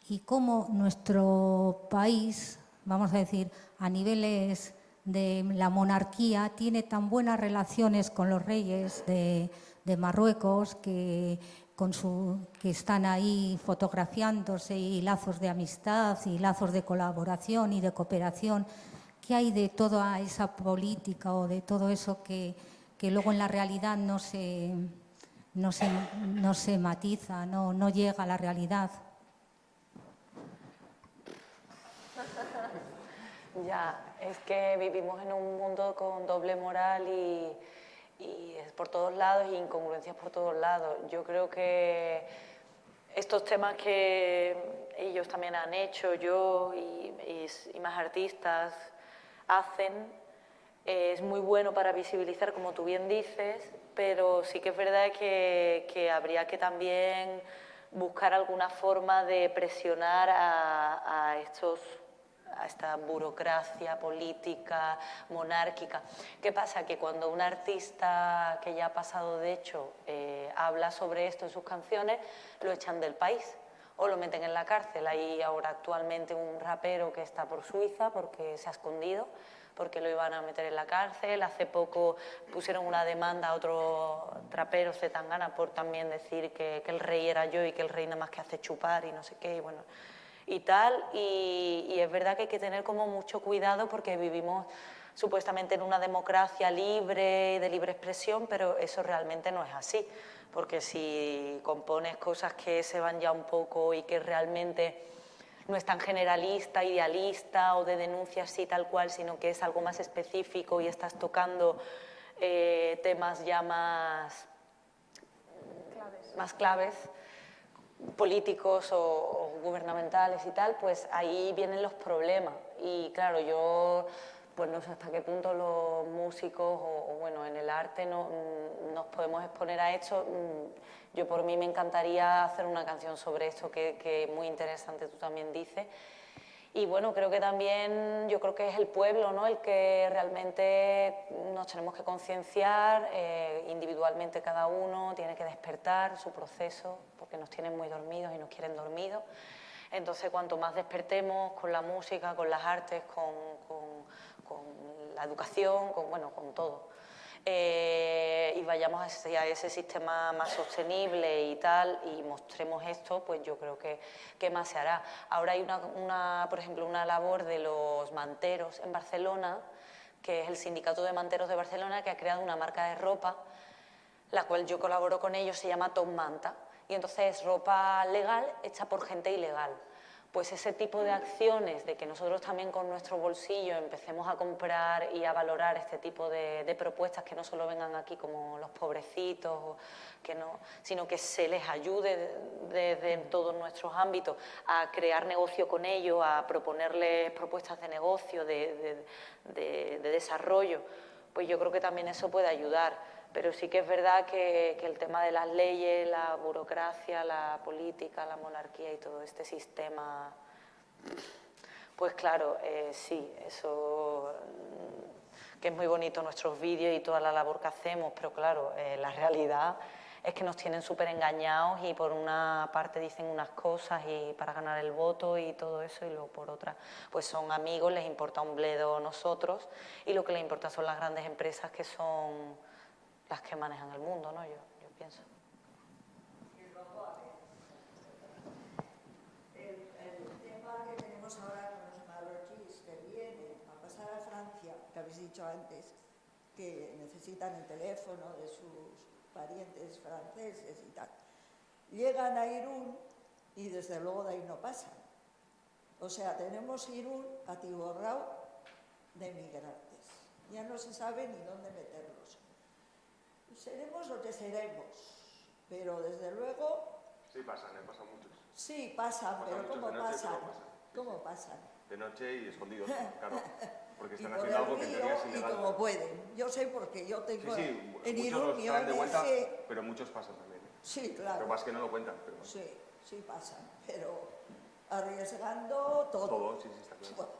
Y cómo nuestro país, vamos a decir, a niveles de la monarquía, tiene tan buenas relaciones con los reyes de Marruecos que están ahí fotografiándose, y lazos de amistad y lazos de colaboración y de cooperación. ¿Qué hay de toda esa política o de todo eso que luego en la realidad no se matiza, no llega a la realidad? Ya, es que vivimos en un mundo con doble moral y es por todos lados y incongruencias por todos lados. Yo creo que estos temas que ellos también han hecho, yo y más artistas hacen, es muy bueno para visibilizar, como tú bien dices, pero sí que es verdad que habría que también buscar alguna forma de presionar a esta burocracia política, monárquica. ¿Qué pasa? Que cuando un artista que ya ha pasado de hecho habla sobre esto en sus canciones, lo echan del país. o lo meten en la cárcel. Hay ahora actualmente un rapero que está por Suiza porque se ha escondido, porque lo iban a meter en la cárcel. Hace poco pusieron una demanda a otro trapero, Zetangana, por también decir que el rey era yo y que el rey nada más que hace chupar y no sé qué, y bueno, y tal. Y es verdad que hay que tener como mucho cuidado porque vivimos supuestamente en una democracia libre, de libre expresión, pero eso realmente no es así, porque si compones cosas que se van ya un poco y que realmente no es tan generalista, idealista o de denuncia así tal cual, sino que es algo más específico y estás tocando temas ya más claves, políticos o gubernamentales y tal, pues ahí vienen los problemas. Y claro, yo pues no sé hasta qué punto los músicos o bueno, en el arte nos podemos exponer a esto. Yo por mí me encantaría hacer una canción sobre esto, que es muy interesante, tú también dices. Y bueno, creo que también, yo creo que es el pueblo, ¿no?, el que realmente nos tenemos que concienciar, individualmente cada uno tiene que despertar su proceso, porque nos tienen muy dormidos y nos quieren dormidos. Entonces, cuanto más despertemos con la música, con las artes, con la educación, con todo, y vayamos hacia ese sistema más sostenible y tal, y mostremos esto, pues yo creo que más se hará. Ahora hay por ejemplo, una labor de los manteros en Barcelona, que es el Sindicato de Manteros de Barcelona, que ha creado una marca de ropa, la cual yo colaboro con ellos, se llama Top Manta, y entonces es ropa legal hecha por gente ilegal. Pues ese tipo de acciones, de que nosotros también con nuestro bolsillo empecemos a comprar y a valorar este tipo de propuestas, que no solo vengan aquí como los pobrecitos, sino que se les ayude desde todos nuestros ámbitos a crear negocio con ellos, a proponerles propuestas de negocio, de desarrollo, pues yo creo que también eso puede ayudar. Pero sí que es verdad que el tema de las leyes, la burocracia, la política, la monarquía y todo este sistema, pues claro, sí, eso, que es muy bonito nuestros vídeos y toda la labor que hacemos, pero claro, la realidad es que nos tienen súper engañados y por una parte dicen unas cosas y para ganar el voto y todo eso, y luego por otra pues son amigos, les importa un bledo nosotros, y lo que les importa son las grandes empresas que son las que manejan el mundo, ¿no? Yo pienso. El tema que tenemos ahora con los marroquíes que vienen a pasar a Francia, que habéis dicho antes, que necesitan el teléfono de sus parientes franceses y tal, llegan a Irún y desde luego de ahí no pasan. O sea, tenemos Irún atiborrado de migrantes. Ya no se sabe ni dónde meterlos. Seremos lo que seremos, pero desde luego... Sí, pasan muchos. Sí, pasan, pero ¿cómo pasan? ¿Cómo pasan? De noche y escondidos, claro, porque están y por haciendo algo que en el teoría es río ilegal. y como pueden. Yo sé porque yo tengo en muchos Irún los mi traen de vuelta, ONG... pero muchos pasan también. Sí, claro. Lo que pasa es que no lo cuentan. Pero... Sí pasan, pero arriesgando todo. Todo, sí, está claro. Bueno,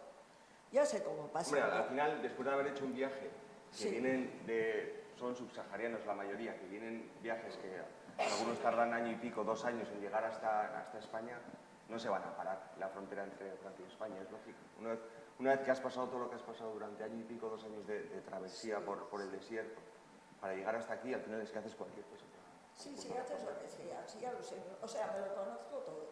ya sé cómo pasa. Hombre, al final, después de haber hecho un viaje que Sí. vienen son subsaharianos la mayoría, que vienen viajes que algunos tardan año y pico, 2 años en llegar hasta España, no se van a parar la frontera entre Francia y España, es lógico. Una vez que has pasado todo lo que has pasado durante año y pico, 2 años de travesía por el desierto, para llegar hasta aquí, al final es que haces cualquier cosa. Sí, haces lo que sea, sí, ya lo sé. O sea, me lo conozco todo.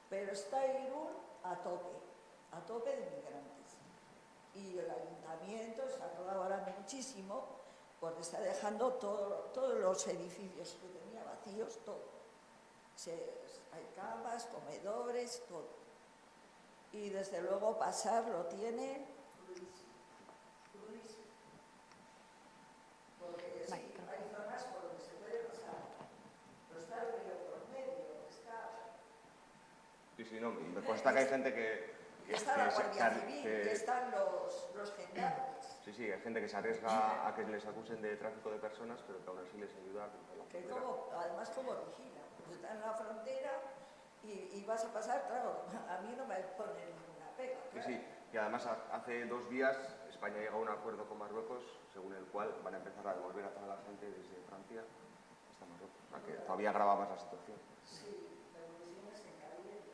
Pero está Irún a tope de migrantes. Y el ayuntamiento está colaborando muchísimo porque está dejando todos los edificios que tenía vacíos, todo. Hay camas, comedores, todo. Y desde luego pasar lo tienen crudísimo. Porque sí, hay zonas por donde se puede pasar. No está el río por medio, está... Sí, no, me consta que hay gente que está la Guardia Civil, que están los gendarmes. Sí, hay gente que se arriesga a que les acusen de tráfico de personas, pero que aún así les ayuda a cruzar la frontera. Además, como vigila, pues están en la frontera y vas a pasar, claro, a mí no me ponen ninguna pega. Claro. Sí, y además hace 2 días España llegó a un acuerdo con Marruecos, según el cual van a empezar a devolver a toda la gente desde Francia hasta Marruecos, o sea que todavía agrava más la situación. Sí, revoluciones en caliente.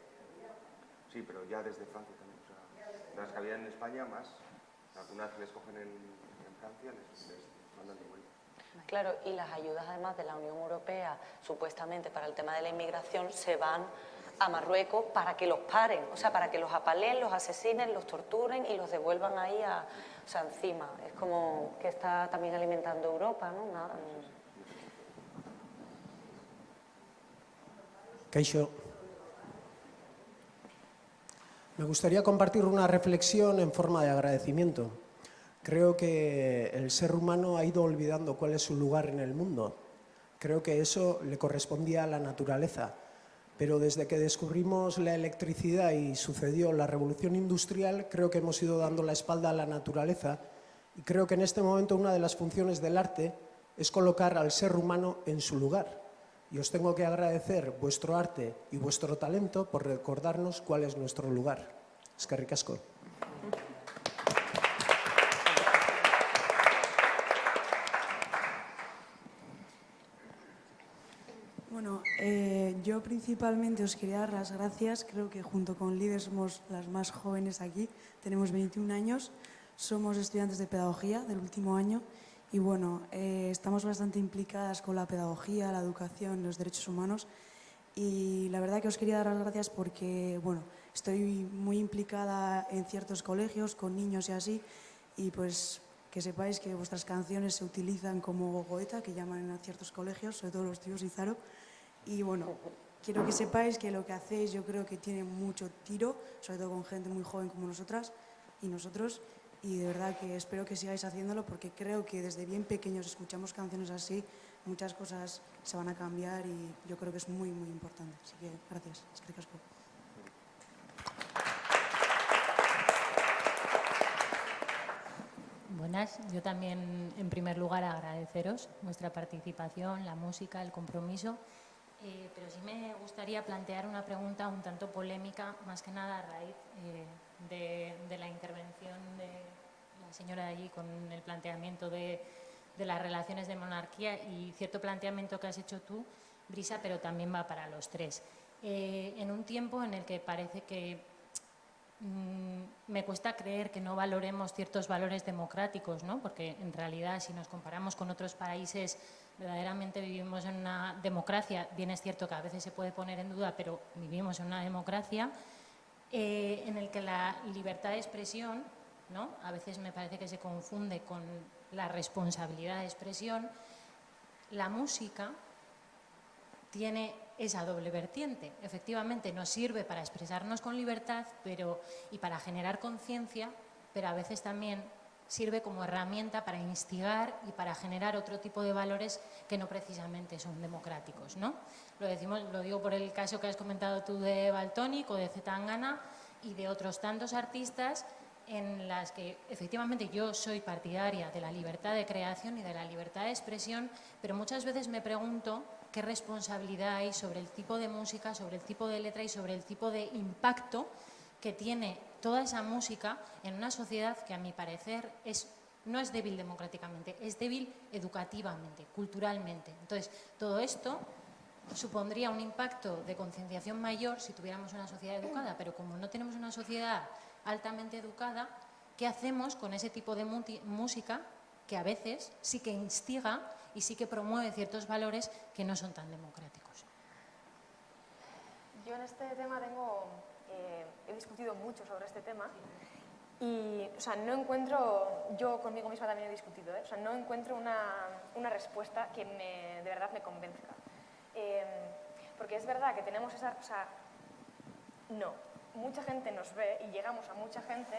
Sí, pero ya desde Francia también. O sea, las que había en España más. Algunas les cogen en Francia, les mandan de vuelta. Claro, y las ayudas además de la Unión Europea, supuestamente para el tema de la inmigración, se van a Marruecos para que los paren, o sea, para que los apaleen, los asesinen, los torturen y los devuelvan ahí o sea, encima. Es como que está también alimentando Europa, ¿no? Kaixo. Me gustaría compartir una reflexión en forma de agradecimiento. Creo que el ser humano ha ido olvidando cuál es su lugar en el mundo. Creo que eso le correspondía a la naturaleza. Pero desde que descubrimos la electricidad y sucedió la revolución industrial, creo que hemos ido dando la espalda a la naturaleza. Y creo que en este momento una de las funciones del arte es colocar al ser humano en su lugar. Y os tengo que agradecer vuestro arte y vuestro talento por recordarnos cuál es nuestro lugar. Eskerrik asko. Bueno, yo principalmente os quería dar las gracias. Creo que junto con Líder somos las más jóvenes aquí. Tenemos 21 años, somos estudiantes de pedagogía del último año y bueno, estamos bastante implicadas con la pedagogía, la educación, los derechos humanos y la verdad que os quería dar las gracias porque bueno, estoy muy implicada en ciertos colegios con niños y así y pues que sepáis que vuestras canciones se utilizan como gogoeta, que llaman a ciertos colegios, sobre todo los tíos y Zaro. Y bueno, quiero que sepáis que lo que hacéis yo creo que tiene mucho tiro, sobre todo con gente muy joven como nosotras y nosotros. Y de verdad que espero que sigáis haciéndolo porque creo que desde bien pequeños escuchamos canciones así, muchas cosas se van a cambiar y yo creo que es muy, muy importante. Así que gracias. Eskerrik asko. Buenas, yo también en primer lugar agradeceros vuestra participación, la música, el compromiso, pero sí me gustaría plantear una pregunta un tanto polémica, más que nada a raíz de la intervención de la señora de allí con el planteamiento de las relaciones de monarquía y cierto planteamiento que has hecho tú, Brisa, pero también va para los tres. En un tiempo en el que parece que me cuesta creer que no valoremos ciertos valores democráticos, ¿no? Porque en realidad si nos comparamos con otros países verdaderamente vivimos en una democracia, bien es cierto que a veces se puede poner en duda, pero vivimos en una democracia en el que la libertad de expresión, ¿no? A veces me parece que se confunde con la responsabilidad de expresión. La música tiene esa doble vertiente. Efectivamente, nos sirve para expresarnos con libertad y para generar conciencia, pero a veces también sirve como herramienta para instigar y para generar otro tipo de valores que no precisamente son democráticos, ¿no? Lo digo por el caso que has comentado tú de Valtonyc o de Z Tangana y de otros tantos artistas en las que efectivamente yo soy partidaria de la libertad de creación y de la libertad de expresión, pero muchas veces me pregunto qué responsabilidad hay sobre el tipo de música, sobre el tipo de letra y sobre el tipo de impacto que tiene toda esa música en una sociedad que a mi parecer no es débil democráticamente, es débil educativamente, culturalmente. Entonces, todo esto supondría un impacto de concienciación mayor si tuviéramos una sociedad educada, pero como no tenemos una sociedad altamente educada, ¿qué hacemos con ese tipo de música que a veces sí que instiga y sí que promueve ciertos valores que no son tan democráticos? Yo en este tema he discutido mucho sobre este tema y o sea, no encuentro, yo conmigo misma también he discutido, o sea, no encuentro una respuesta que de verdad me convenzca. Porque es verdad que tenemos mucha gente nos ve y llegamos a mucha gente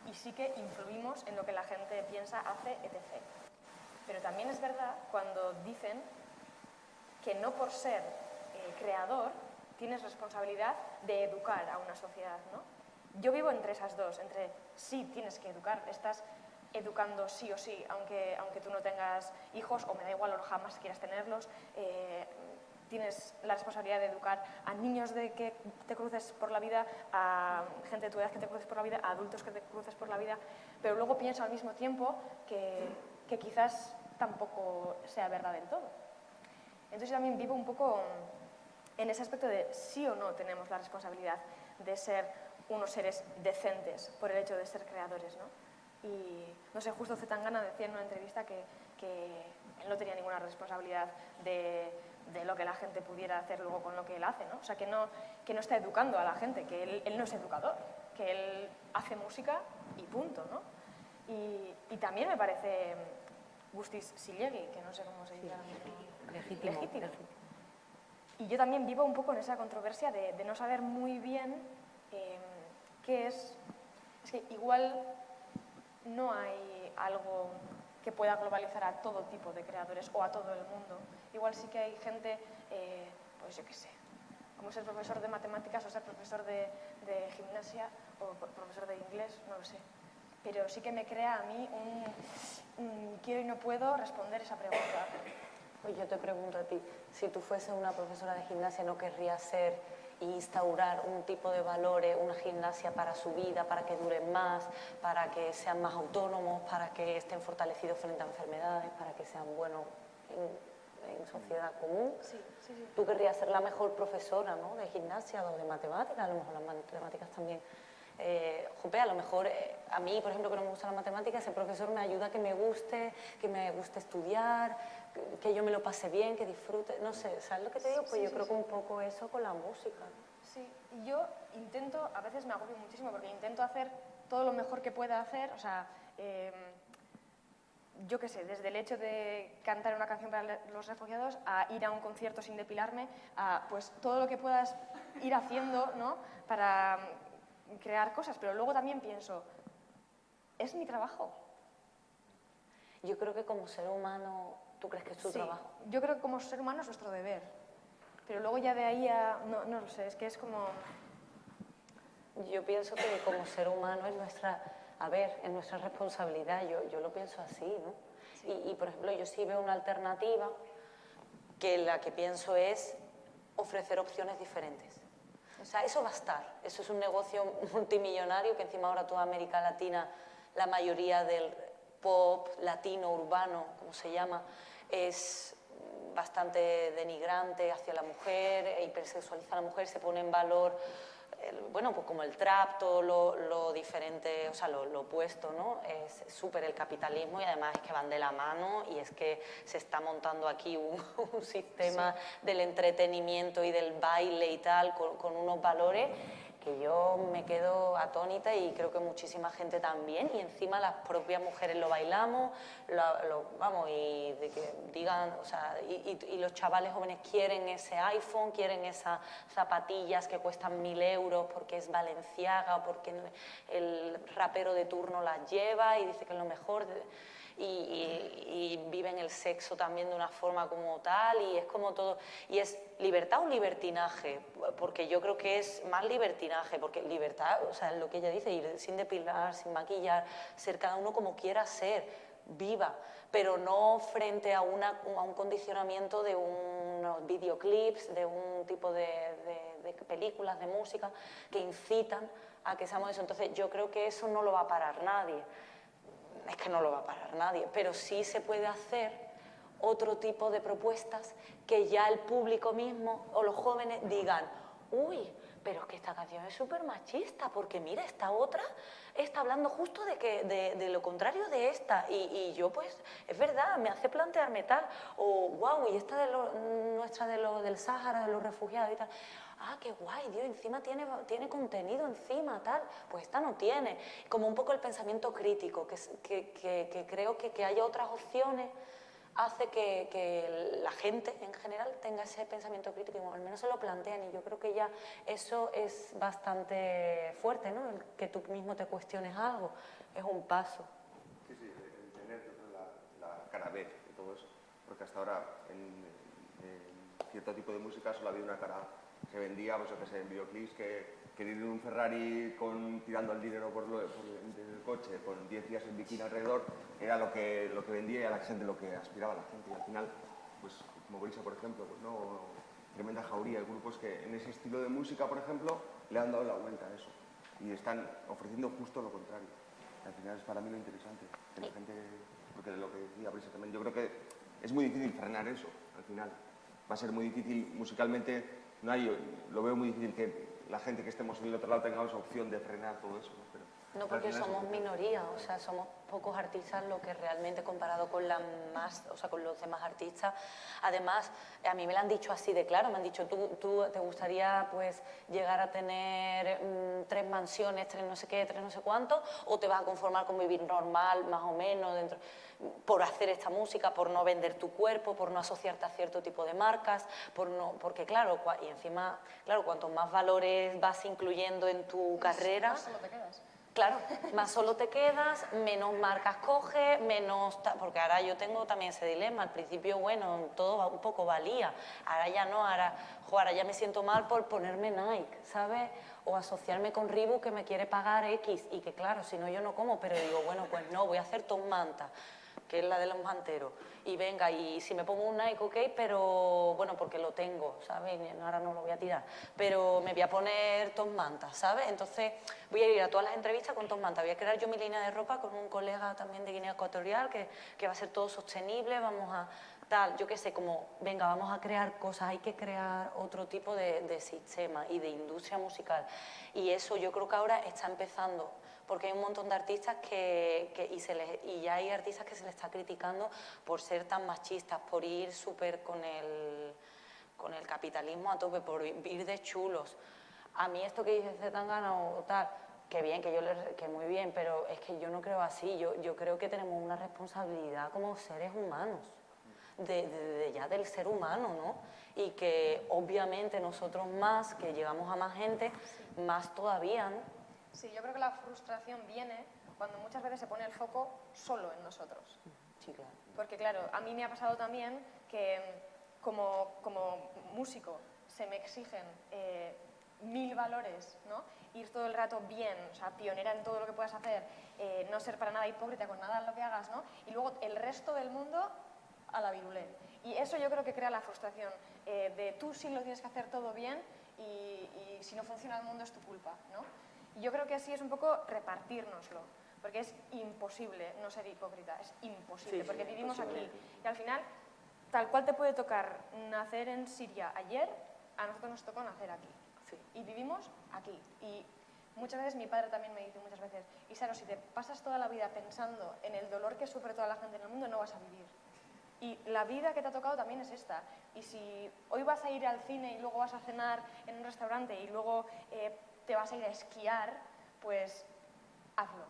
y sí que influimos en lo que la gente piensa, hace, etc. Pero también es verdad cuando dicen que no por ser creador tienes responsabilidad de educar a una sociedad, ¿no? Yo vivo entre esas dos, entre sí tienes que educar, estás educando sí o sí, aunque tú no tengas hijos, o me da igual, o jamás quieras tenerlos, tienes la responsabilidad de educar a niños de que te cruces por la vida, a gente de tu edad que te cruces por la vida, a adultos que te cruces por la vida, pero luego pienso al mismo tiempo que quizás tampoco sea verdad del todo. Entonces yo también vivo un poco en ese aspecto de sí o no tenemos la responsabilidad de ser unos seres decentes por el hecho de ser creadores, ¿no? Y, no sé, justo Zetangana decía en una entrevista que él no tenía ninguna responsabilidad de lo que la gente pudiera hacer luego con lo que él hace, ¿no? O sea, que no está educando a la gente, que él no es educador, que él hace música y punto, ¿no? Y también me parece Guztiz Zilegi, que no sé cómo se dice ahora mismo. Legítimo. Y yo también vivo un poco en esa controversia de no saber muy bien qué es. Es que igual no hay algo que pueda globalizar a todo tipo de creadores o a todo el mundo. Igual sí que hay gente, pues yo qué sé, como ser profesor de matemáticas o ser profesor de gimnasia o profesor de inglés, no lo sé. Pero sí que me crea a mí quiero y no puedo responder esa pregunta. Pues yo te pregunto a ti, si tú fueses una profesora de gimnasia, ¿no querrías ser e instaurar un tipo de valores, una gimnasia para su vida, para que duren más, para que sean más autónomos, para que estén fortalecidos frente a enfermedades, para que sean buenos en sociedad común? Sí. Tú querrías ser la mejor profesora, ¿no?, de gimnasia o de matemáticas, a lo mejor las matemáticas también. A lo mejor a mí, por ejemplo, que no me gusta la matemática, ese profesor me ayuda a que me guste estudiar, que yo me lo pase bien, que disfrute, no sé, ¿sabes lo que te digo? Pues yo creo que un poco eso con la música, ¿no? Sí, y yo intento, a veces me agobio muchísimo porque intento hacer todo lo mejor que pueda hacer, o sea, yo qué sé, desde el hecho de cantar una canción para los refugiados a ir a un concierto sin depilarme, a pues todo lo que puedas ir haciendo, ¿no?, para crear cosas, pero luego también pienso, ¿es mi trabajo? Yo creo que como ser humano, ¿tú crees que es tu trabajo? Yo creo que como ser humano es nuestro deber, pero luego ya de ahí a... No lo sé, es que es como... Yo pienso que como ser humano es nuestra responsabilidad, yo lo pienso así, ¿no? Sí. Y por ejemplo, yo sí veo una alternativa que la que pienso es ofrecer opciones diferentes. O sea, eso va a estar, eso es un negocio multimillonario que encima ahora toda América Latina, la mayoría del pop latino, urbano, como se llama, es bastante denigrante hacia la mujer, hipersexualiza a la mujer, se pone en valor, pues como el trap, todo lo diferente, o sea, lo opuesto, ¿no? Es súper el capitalismo y además es que van de la mano y es que se está montando aquí un sistema del entretenimiento y del baile y tal, con unos valores que yo me quedo atónita y creo que muchísima gente también, y encima las propias mujeres lo bailamos, y de que digan, o sea, y los chavales jóvenes quieren ese iPhone, quieren esas zapatillas que cuestan 1.000 euros porque es Balenciaga o porque el rapero de turno las lleva y dice que es lo mejor. Y viven el sexo también de una forma como tal, y es como todo, y es libertad o libertinaje, porque yo creo que es más libertinaje, porque libertad, o sea, es lo que ella dice, ir sin depilar, sin maquillar, ser cada uno como quiera ser, viva, pero no frente a un condicionamiento de unos videoclips, de un tipo de películas, de música, que incitan a que seamos eso. Entonces yo creo que eso no lo va a parar nadie. Es que no lo va a parar nadie, pero sí se puede hacer otro tipo de propuestas que ya el público mismo o los jóvenes digan, uy, pero es que esta canción es súper machista, porque mira, esta otra está hablando justo de lo contrario de esta, y yo pues, es verdad, me hace plantearme tal, o wow, y esta del Sáhara, de los refugiados y tal, ah, qué guay, Dios, encima tiene contenido encima, tal, pues esta no tiene. Como un poco el pensamiento crítico, que creo que haya otras opciones, hace que la gente en general tenga ese pensamiento crítico, y al menos se lo plantean, y yo creo que ya eso es bastante fuerte, ¿no? El que tú mismo te cuestiones algo, es un paso. Sí, el tener la cara B de todo eso, porque hasta ahora en cierto tipo de música solo había una cara. Se vendía, pues yo que sé, en videoclips, que ir en un Ferrari tirando el dinero por el coche, con 10 días en bikini alrededor, era lo que vendía y a la gente lo que aspiraba la gente. Y al final, pues como Brisa, por ejemplo, pues no, Tremenda Jauría, hay grupos que en ese estilo de música, por ejemplo, le han dado la vuelta a eso y están ofreciendo justo lo contrario. Y al final es para mí lo interesante, que la gente, porque de lo que decía Brisa también, yo creo que es muy difícil frenar eso, al final. Va a ser muy difícil musicalmente. Lo veo muy difícil que la gente que estemos en el otro lado tengamos opción de frenar todo eso, ¿no? Pero, No, al porque final es somos lo que- minoría, o sea, somos pocos artistas lo que realmente comparado con con los demás artistas. Además, a mí me lo han dicho así de claro, me han dicho, ¿tú te gustaría pues llegar a tener 3 mansiones, 3 no sé qué, 3 no sé cuánto, o te vas a conformar con vivir normal, más o menos, dentro, por hacer esta música, por no vender tu cuerpo, por no asociarte a cierto tipo de marcas, porque claro, y encima, claro, cuanto más valores vas incluyendo en tu carrera, Solo te quedas. claro, más solo te quedas, menos marcas coges, porque ahora yo tengo también ese dilema. Al principio, bueno, todo un poco valía, ahora ya no, ahora ya me siento mal por ponerme Nike, ¿sabes? O asociarme con Reebok que me quiere pagar X y que claro, si no yo no como, pero digo, bueno, pues no, voy a hacer Tom Manta, que es la de los manteros, y venga, y si me pongo un Nike, ok, pero bueno, porque lo tengo, ¿sabes? Y ahora no lo voy a tirar, pero me voy a poner Tom Manta, ¿sabes? Entonces voy a ir a todas las entrevistas con Tom Manta, voy a crear yo mi línea de ropa con un colega también de Guinea Ecuatorial, que va a ser todo sostenible, vamos a tal, yo qué sé, como, venga, vamos a crear cosas, hay que crear otro tipo de sistema y de industria musical, y eso yo creo que ahora está empezando, porque hay un montón de artistas y ya hay artistas que se les está criticando por ser tan machistas, por ir súper con el capitalismo a tope, por ir de chulos. A mí esto que dice Zetangana o tal, que bien, que muy bien, pero es que yo no creo así, yo creo que tenemos una responsabilidad como seres humanos, ya del ser humano, ¿no? Y que obviamente nosotros más, que llegamos a más gente, más todavía, ¿no? Sí, yo creo que la frustración viene cuando muchas veces se pone el foco solo en nosotros. Sí, claro. Porque claro, a mí me ha pasado también que como músico se me exigen 1000 valores, ¿no? Ir todo el rato bien, o sea, pionera en todo lo que puedas hacer, no ser para nada hipócrita con nada en lo que hagas, ¿no? Y luego el resto del mundo a la virulé. Y eso yo creo que crea la frustración de tú sí lo tienes que hacer todo bien y si no funciona el mundo es tu culpa, ¿no? Y yo creo que así es un poco repartírnoslo, porque es imposible no ser hipócrita, es imposible, Sí, porque vivimos imposible. aquí. Y al final, tal cual te puede tocar nacer en Siria ayer, a nosotros nos tocó nacer aquí. Sí. Y vivimos aquí. Y muchas veces mi padre también me dice muchas veces, Isaro, si te pasas toda la vida pensando en el dolor que sufre toda la gente en el mundo, no vas a vivir. Y la vida que te ha tocado también es esta. Y si hoy vas a ir al cine y luego vas a cenar en un restaurante y luego te vas a ir a esquiar, pues hazlo.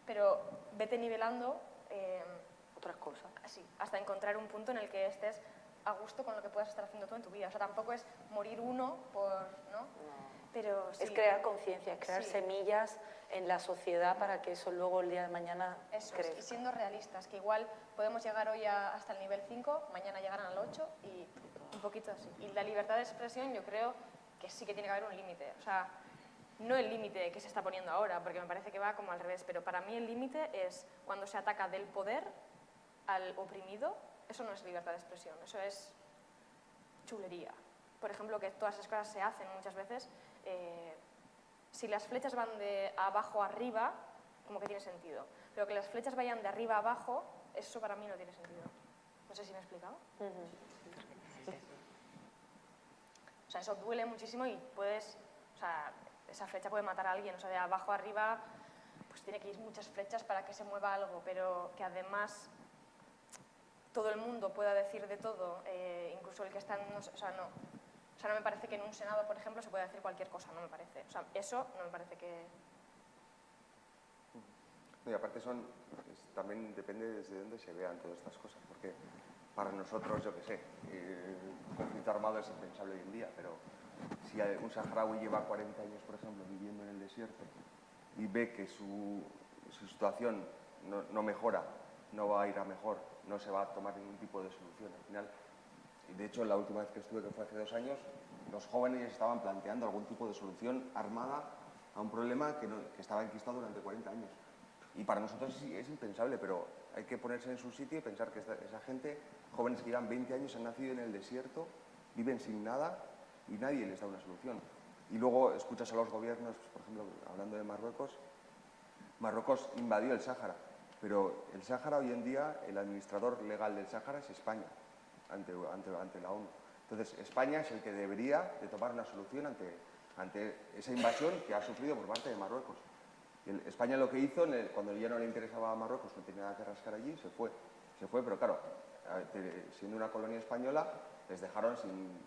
Pero vete nivelando Otras cosas. así, hasta encontrar un punto en el que estés a gusto con lo que puedas estar haciendo tú en tu vida. O sea, tampoco es morir uno por, ¿no? Pero sí. Es crear conciencia, es crear Sí. semillas en la sociedad para que eso luego el día de mañana Eso es, crezca. y siendo realistas, que igual podemos llegar hoy hasta el nivel 5, mañana llegarán al 8 y un poquito así. Y la libertad de expresión yo creo que sí que tiene que haber un límite. O sea, no el límite que se está poniendo ahora, porque me parece que va como al revés, pero para mí el límite es cuando se ataca del poder al oprimido, eso no es libertad de expresión, eso es chulería. Por ejemplo, que todas esas cosas se hacen muchas veces, si las flechas van de abajo a arriba, como que tiene sentido, pero que las flechas vayan de arriba a abajo, eso para mí no tiene sentido. No sé si me he explicado. O sea, eso duele muchísimo y puedes, o sea, esa flecha puede matar a alguien, o sea, de abajo a arriba, pues tiene que ir muchas flechas para que se mueva algo, pero que además todo el mundo pueda decir de todo, incluso el que está en... O sea, no. O sea, no me parece que en un Senado, por ejemplo, se pueda decir cualquier cosa, no me parece. O sea, eso no me parece que... Y aparte también depende desde dónde se vean todas estas cosas, porque para nosotros, yo qué sé, un conflicto armado es impensable hoy en día, pero si un saharaui lleva 40 años, por ejemplo, viviendo en el desierto y ve que su situación no mejora, no va a ir a mejor, no se va a tomar ningún tipo de solución al final. Y de hecho, la última vez que estuve, que fue hace 2 años, los jóvenes estaban planteando algún tipo de solución armada a un problema que estaba enquistado durante 40 años. Y para nosotros sí, es impensable, pero hay que ponerse en su sitio y pensar que esa gente, jóvenes que llevan 20 años, han nacido en el desierto, viven sin nada y nadie les da una solución. Y luego escuchas a los gobiernos, por ejemplo, hablando de Marruecos, Marruecos invadió el Sáhara, pero el Sáhara hoy en día, el administrador legal del Sáhara es España, ante la ONU. Entonces, España es el que debería de tomar una solución ante esa invasión que ha sufrido por parte de Marruecos. España lo que hizo, cuando ya no le interesaba a Marruecos, no tenía nada que rascar allí, se fue, pero claro, siendo una colonia española, les dejaron sin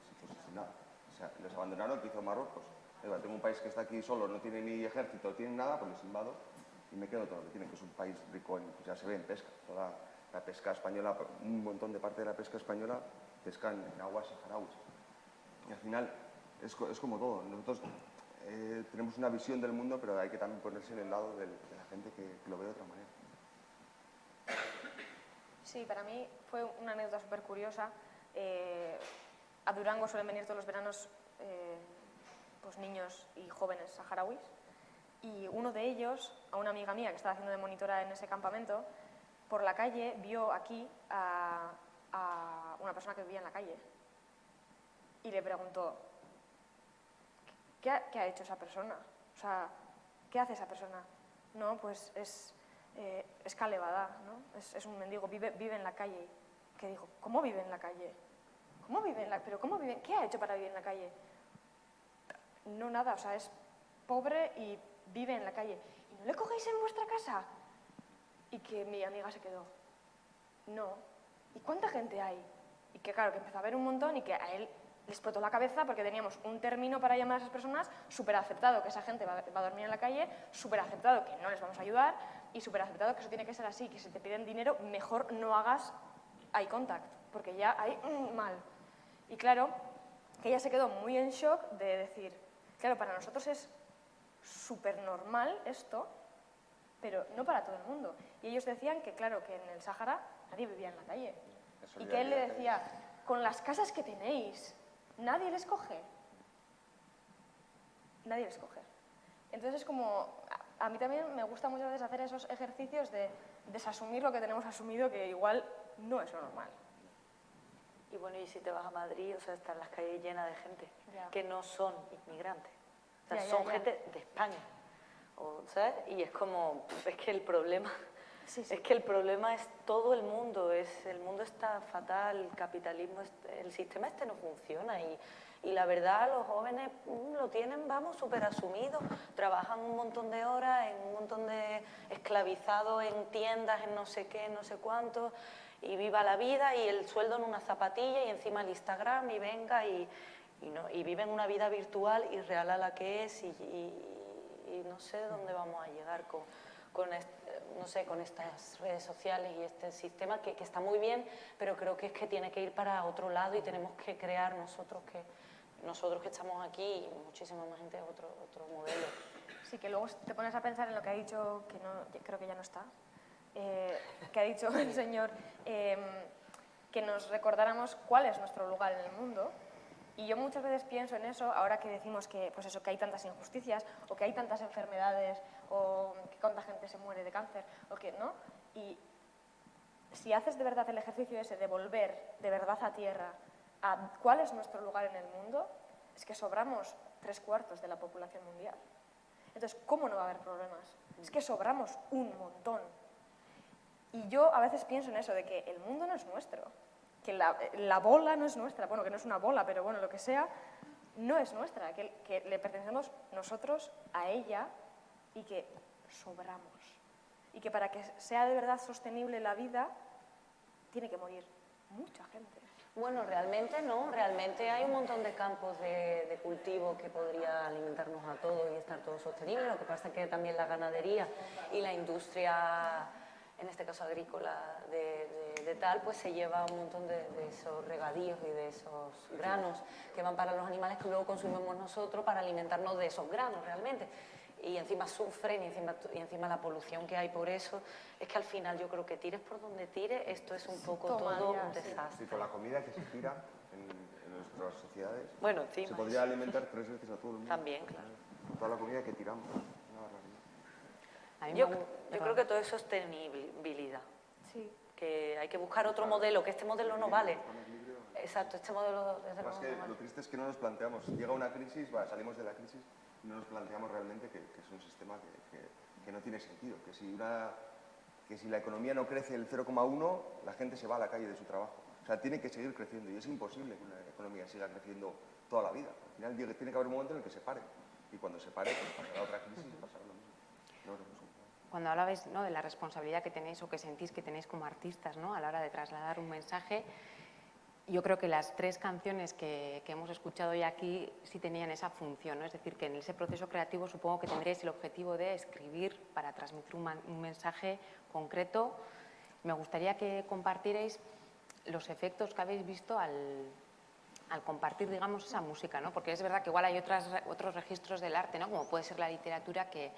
nada, o sea, les abandonaron, que hizo Marruecos. Tengo un país que está aquí solo, no tiene ni ejército, no tiene nada, pues les invado y me quedo todo lo que tiene, que es un país rico, ya se ve en pesca. Toda la pesca española, un montón de parte de la pesca española pescan en aguas saharauis. Y al final es como todo. Nosotros tenemos una visión del mundo, pero hay que también ponerse en el lado de la gente que lo ve de otra manera. Sí, para mí fue una anécdota súper curiosa. A Durango suelen venir todos los veranos pues niños y jóvenes saharauis, y uno de ellos, a una amiga mía que estaba haciendo de monitora en ese campamento, por la calle vio aquí a una persona que vivía en la calle y le preguntó, ¿qué ha hecho esa persona? O sea, ¿qué hace esa persona? No, pues es calevada, ¿no? Es un mendigo, vive en la calle. Que dijo, ¿cómo vive en la calle? ¿Cómo vive en la calle? ¿Pero cómo vive? ¿Qué ha hecho para vivir en la calle? No, nada, o sea, es pobre y vive en la calle. ¿Y no le cogéis en vuestra casa? Y que mi amiga se quedó, no. ¿Y cuánta gente hay? Y que claro, que empezó a ver un montón y que a él le explotó la cabeza porque teníamos un término para llamar a esas personas, súper aceptado que esa gente va a dormir en la calle, súper aceptado que no les vamos a ayudar y súper aceptado que eso tiene que ser así, que si te piden dinero, mejor no hagas eye contact, porque ya hay mal. Y claro, que ella se quedó muy en shock de decir, claro, para nosotros es súper normal esto, pero no para todo el mundo. Y ellos decían que, claro, que en el Sáhara nadie vivía en la calle. Y que él le decía, con las casas que tenéis, nadie les coge. Nadie les coge. Entonces es como, a mí también me gusta muchas veces hacer esos ejercicios de desasumir lo que tenemos asumido, que igual no es lo normal. Y bueno, y si te vas a Madrid, o sea, están las calles llenas de gente Ya. que no son inmigrantes. O sea, Ya, son ya. gente de España. ¿Sabes? Y es como, es que el problema, Sí, sí. es que el problema es todo el mundo, el mundo está fatal, el capitalismo, el sistema no funciona y la verdad los jóvenes lo tienen, vamos, súper asumido, trabajan un montón de horas, en un montón de esclavizados en tiendas, en no sé qué, no sé cuánto, y viva la vida y el sueldo en una zapatilla y encima el Instagram y venga y viven una vida virtual y real a la que es y no sé dónde vamos a llegar con estas redes sociales y este sistema que está muy bien, pero creo que es que tiene que ir para otro lado y tenemos que crear nosotros que estamos aquí y muchísima más gente otro modelo. Sí, que luego te pones a pensar en lo que ha dicho, que creo que ya no está, que ha dicho el señor, que nos recordáramos cuál es nuestro lugar en el mundo. Y yo muchas veces pienso en eso, ahora que decimos que, pues eso, que hay tantas injusticias, o que hay tantas enfermedades, o que cuánta gente se muere de cáncer, o que, ¿no? Y si haces de verdad el ejercicio ese de volver de verdad a tierra, a cuál es nuestro lugar en el mundo, es que sobramos 3/4 de la población mundial. Entonces, ¿cómo no va a haber problemas? Es que sobramos un montón. Y yo a veces pienso en eso, de que el mundo no es nuestro. Que la bola no es nuestra, bueno, que no es una bola, pero bueno, lo que sea, no es nuestra, que le pertenecemos nosotros a ella y que sobramos. Y que para que sea de verdad sostenible la vida, tiene que morir mucha gente. Bueno, realmente no, realmente hay un montón de campos de cultivo que podría alimentarnos a todos y estar todo sostenible, lo que pasa es que también la ganadería y la industria, en este caso agrícola, de tal, pues se lleva un montón de esos regadíos y de esos granos que van para los animales que luego consumimos nosotros para alimentarnos de esos granos realmente. Y encima sufren y encima la polución que hay por eso. Es que al final yo creo que tires por donde tires, esto es un poco todo un desastre. Y con la comida que se tira en nuestras sociedades, bueno, encima se podría alimentar 3 veces a todo el mundo. También, claro. Con toda la comida que tiramos. Una barbaridad. Yo creo que todo es sostenibilidad. Sí. Que hay que buscar otro modelo, que este modelo no vale. Exacto, este modelo desde luego Además que no vale. lo triste es que no nos planteamos, llega una crisis, salimos de la crisis y no nos planteamos realmente que es un sistema que no tiene sentido, que si la economía no crece el 0,1, la gente se va a la calle de su trabajo. O sea, tiene que seguir creciendo y es imposible que una economía siga creciendo toda la vida. Al final tiene que haber un momento en el que se pare. Y cuando se pare, pues pasará otra crisis y pasará lo mismo. No, Cuando hablabais, ¿no?, de la responsabilidad que tenéis o que sentís que tenéis como artistas, ¿no?, a la hora de trasladar un mensaje, yo creo que las 3 canciones que hemos escuchado hoy aquí sí tenían esa función, ¿no? Es decir, que en ese proceso creativo supongo que tendréis el objetivo de escribir para transmitir un mensaje concreto. Me gustaría que compartierais los efectos que habéis visto al compartir, digamos, esa música, ¿no? Porque es verdad que igual hay otros registros del arte, ¿no?, como puede ser la literatura, que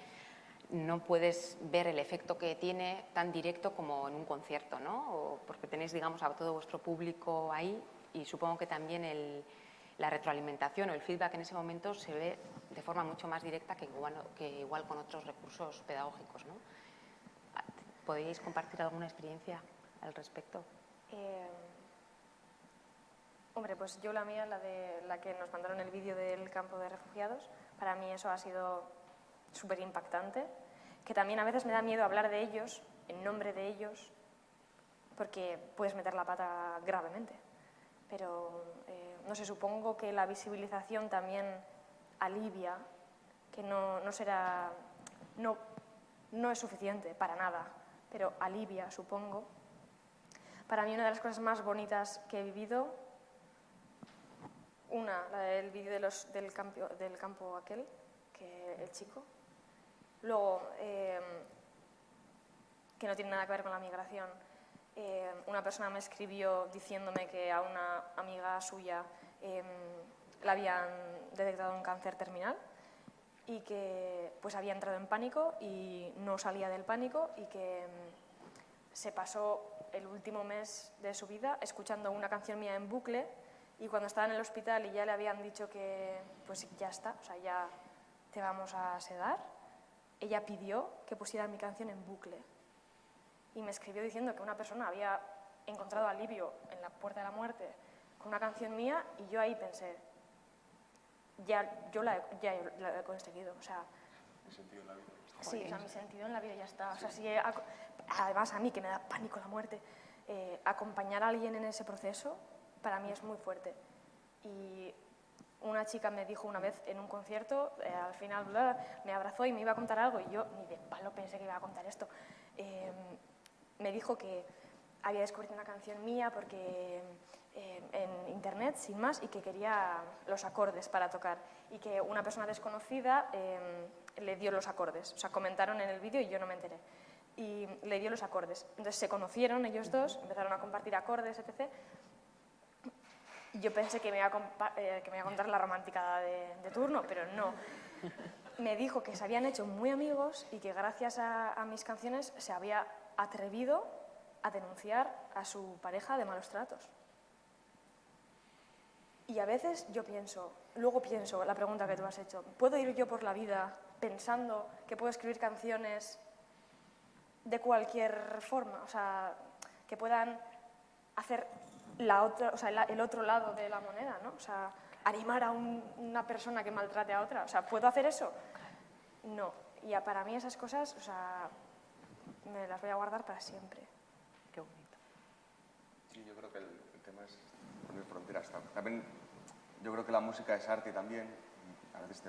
no puedes ver el efecto que tiene tan directo como en un concierto, ¿no? O porque tenéis, digamos, a todo vuestro público ahí, y supongo que también la retroalimentación o el feedback en ese momento se ve de forma mucho más directa que igual con otros recursos pedagógicos, ¿no? ¿Podéis compartir alguna experiencia al respecto? Hombre, pues yo la mía, la que nos mandaron el vídeo del campo de refugiados, para mí eso ha sido súper impactante, que también a veces me da miedo hablar de ellos, en nombre de ellos, porque puedes meter la pata gravemente. Pero, no sé, supongo que la visibilización también alivia, que no es suficiente para nada, pero alivia, supongo. Para mí una de las cosas más bonitas que he vivido, la del vídeo del campo aquel, que el chico. Luego, que no tiene nada que ver con la migración, una persona me escribió diciéndome que a una amiga suya le habían detectado un cáncer terminal y que pues había entrado en pánico y no salía del pánico, y que se pasó el último mes de su vida escuchando una canción mía en bucle, y cuando estaba en el hospital y ya le habían dicho que pues ya está, o sea, ya te vamos a sedar, ella pidió que pusiera mi canción en bucle. Y me escribió diciendo que una persona había encontrado alivio en la puerta de la muerte con una canción mía, y yo ahí pensé, ya he conseguido, o sea... ¿Mi sentido en la vida? Sí, o sea, mi sentido en la vida ya está. O sea, además a mí, que me da pánico la muerte, acompañar a alguien en ese proceso, para mí es muy fuerte. Y una chica me dijo una vez en un concierto, al final me abrazó y me iba a contar algo, y yo ni de palo pensé que iba a contar esto. Me dijo que había descubierto una canción mía porque en internet, sin más, y que quería los acordes para tocar, y que una persona desconocida le dio los acordes. O sea, comentaron en el vídeo y yo no me enteré. Y le dio los acordes. Entonces se conocieron ellos dos, empezaron a compartir acordes, etc. Y yo pensé que me iba a contar la romántica de turno, pero no. Me dijo que se habían hecho muy amigos y que gracias a mis canciones se había atrevido a denunciar a su pareja de malos tratos. Y a veces luego pienso, la pregunta que tú has hecho, ¿puedo ir yo por la vida pensando que puedo escribir canciones de cualquier forma? O sea, que puedan hacer el otro lado de la moneda, ¿no? O sea, animar a una persona que maltrate a otra. O sea, ¿puedo hacer eso? No. Y para mí esas cosas, o sea, me las voy a guardar para siempre. Qué bonito. Sí, yo creo que el tema es poner fronteras. También yo creo que la música es arte también. A veces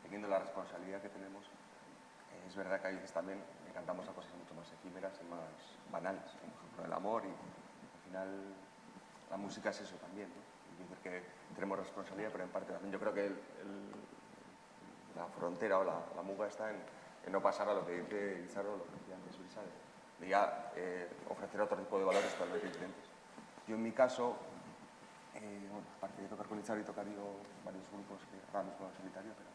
teniendo la responsabilidad que tenemos, es verdad que a veces también cantamos a cosas mucho más efímeras y más banales, como por ejemplo el amor, y al final la música es eso también, ¿no? Es decir, que tenemos responsabilidad, pero en parte también yo creo que la frontera o la muga está en no pasar a lo que dice Izaro, lo que decía antes Brisa, de ya ofrecer otro tipo de valores totalmente diferentes. Yo en mi caso, aparte de tocar con Izaro y tocar yo varios grupos que ahora mismo en solitario, pero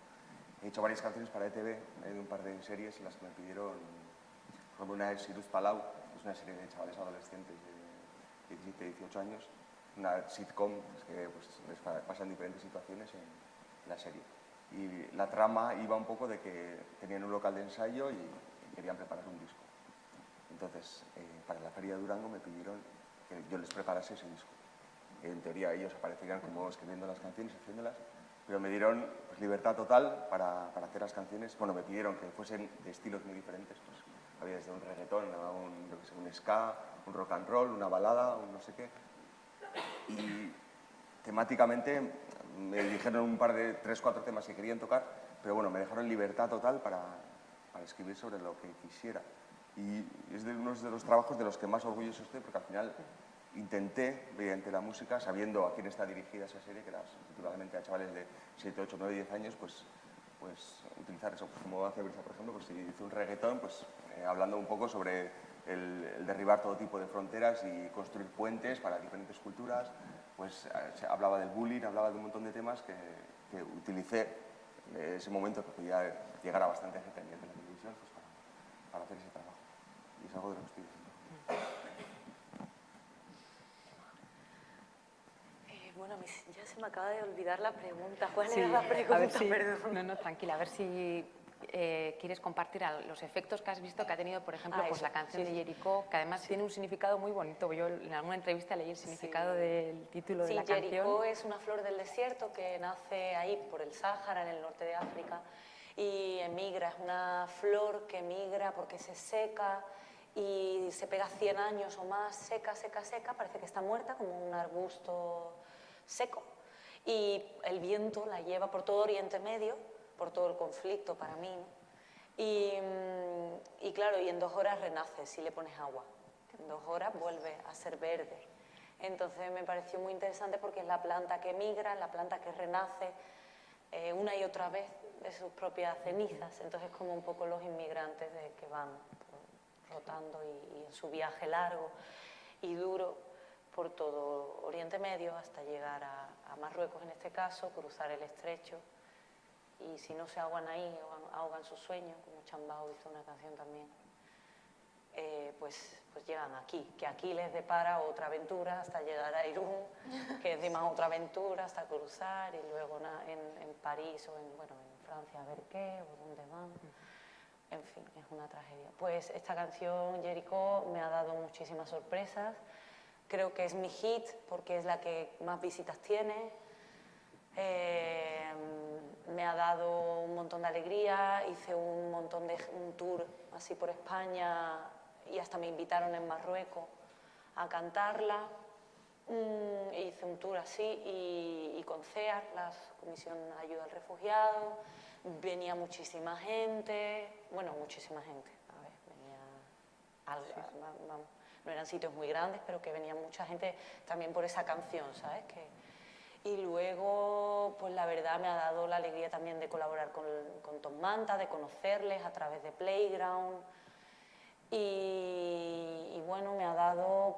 he hecho varias canciones para ETV, de un par de series en las que me pidieron, por ejemplo, una es Siruz Palau, es una serie de chavales adolescentes de 17, 18 años, una sitcom que pues, les pasan diferentes situaciones en la serie. Y la trama iba un poco de que tenían un local de ensayo y querían preparar un disco. Entonces, para la Feria de Durango me pidieron que yo les preparase ese disco. En teoría ellos aparecerían como escribiendo las canciones, haciéndolas, pero me dieron pues, libertad total para hacer las canciones. Bueno, me pidieron que fuesen de estilos muy diferentes. Pues, había desde un reggaetón a un ska, un rock and roll, una balada, un no sé qué. Y temáticamente me dijeron un par de 3, 4 temas que querían tocar, pero bueno, me dejaron libertad total para escribir sobre lo que quisiera. Y es de uno de los trabajos de los que más orgulloso estoy, porque al final intenté, mediante la música, sabiendo a quién está dirigida esa serie, que era principalmente a chavales de 7, 8, 9, 10 años, pues utilizar eso, pues, como hace Brisa, por ejemplo, pues si hizo un reggaetón, pues hablando un poco sobre el derribar todo tipo de fronteras y construir puentes para diferentes culturas, pues hablaba del bullying, hablaba de un montón de temas que utilicé en ese momento que podía llegar a bastante gente a nivel de la televisión, pues para hacer ese trabajo. Y es algo de lo que estoy diciendo. Bueno, ya se me acaba de olvidar la pregunta. ¿Cuál Sí, era la pregunta? a ver si, Perdón. no, tranquila, a ver si quieres compartir los efectos que has visto que ha tenido, por ejemplo, pues Eso, la canción sí, de sí. Jericó, que además tiene un significado muy bonito. Yo en alguna entrevista leí el significado del título de la canción. Jericó es una flor del desierto que nace ahí por el Sáhara, en el norte de África, y emigra. Es una flor que emigra porque se seca y se pega 100 años o más, seca, seca, seca, parece que está muerta, como un arbusto seco. Y el viento la lleva por todo Oriente Medio, por todo el conflicto para mí, ¿no? Y claro, y en 2 horas renace si le pones agua. En 2 horas vuelve a ser verde. Entonces me pareció muy interesante porque es la planta que migra, la planta que renace una y otra vez de sus propias cenizas. Entonces como un poco los inmigrantes que van rotando y en su viaje largo y duro por todo Oriente Medio hasta llegar a Marruecos en este caso, cruzar el estrecho. Y si no se ahogan ahí, ahogan sus sueños, como Chambao hizo una canción también, pues llegan aquí, que aquí les depara otra aventura hasta llegar a Irún, que encima otra aventura hasta cruzar, y luego en París o en Francia a ver qué, o dónde van. En fin, es una tragedia. Pues esta canción, Jericó, me ha dado muchísimas sorpresas. Creo que es mi hit porque es la que más visitas tiene. Me ha dado un montón de alegría, hice un tour así por España y hasta me invitaron en Marruecos a cantarla. Hice un tour así y con CEAR, la Comisión de Ayuda al Refugiado, venía muchísima gente, muchísima gente, a ver, venía vamos, no eran sitios muy grandes, pero que venía mucha gente también por esa canción, ¿sabes? Y luego, pues la verdad me ha dado la alegría también de colaborar con Tom Manta, de conocerles a través de Playground. Y bueno, me ha dado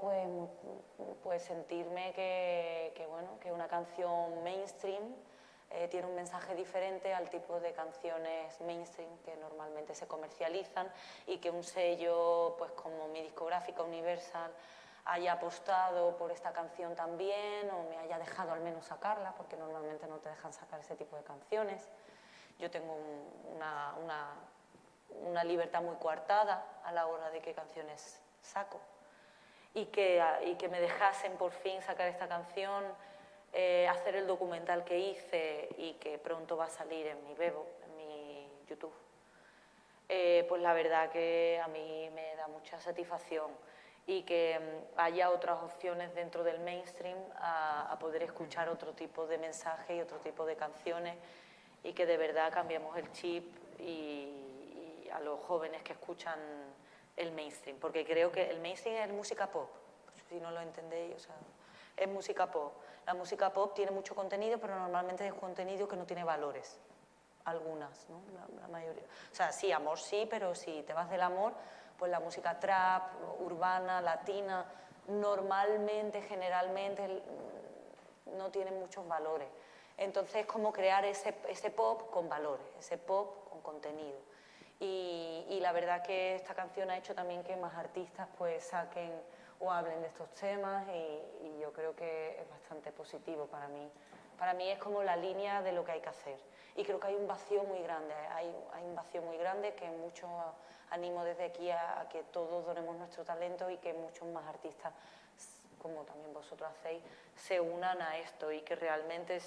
pues sentirme que una canción mainstream tiene un mensaje diferente al tipo de canciones mainstream que normalmente se comercializan, y que un sello pues como mi discográfica Universal haya apostado por esta canción también, o me haya dejado al menos sacarla, porque normalmente no te dejan sacar ese tipo de canciones. Yo tengo una libertad muy coartada a la hora de qué canciones saco. Y que me dejasen por fin sacar esta canción, hacer el documental que hice y que pronto va a salir en mi Vevo, en mi YouTube. Pues la verdad que a mí me da mucha satisfacción, y que haya otras opciones dentro del mainstream a poder escuchar otro tipo de mensaje y otro tipo de canciones, y que de verdad cambiemos el chip y a los jóvenes que escuchan el mainstream, porque creo que el mainstream es música pop, si no lo entendéis, o sea, es música pop. La música pop tiene mucho contenido, pero normalmente es contenido que no tiene valores, algunas, ¿no? La mayoría. O sea, sí, amor sí, pero si te vas del amor, pues la música trap, urbana, latina, normalmente, generalmente, no tiene muchos valores. Entonces es como crear ese pop con valores, ese pop con contenido. Y la verdad que esta canción ha hecho también que más artistas pues saquen o hablen de estos temas, y yo creo que es bastante positivo para mí. Para mí es como la línea de lo que hay que hacer. Y creo que hay un vacío muy grande, hay un vacío muy grande que mucho animo desde aquí a que todos donemos nuestro talento, y que muchos más artistas, como también vosotros hacéis, se unan a esto, y que realmente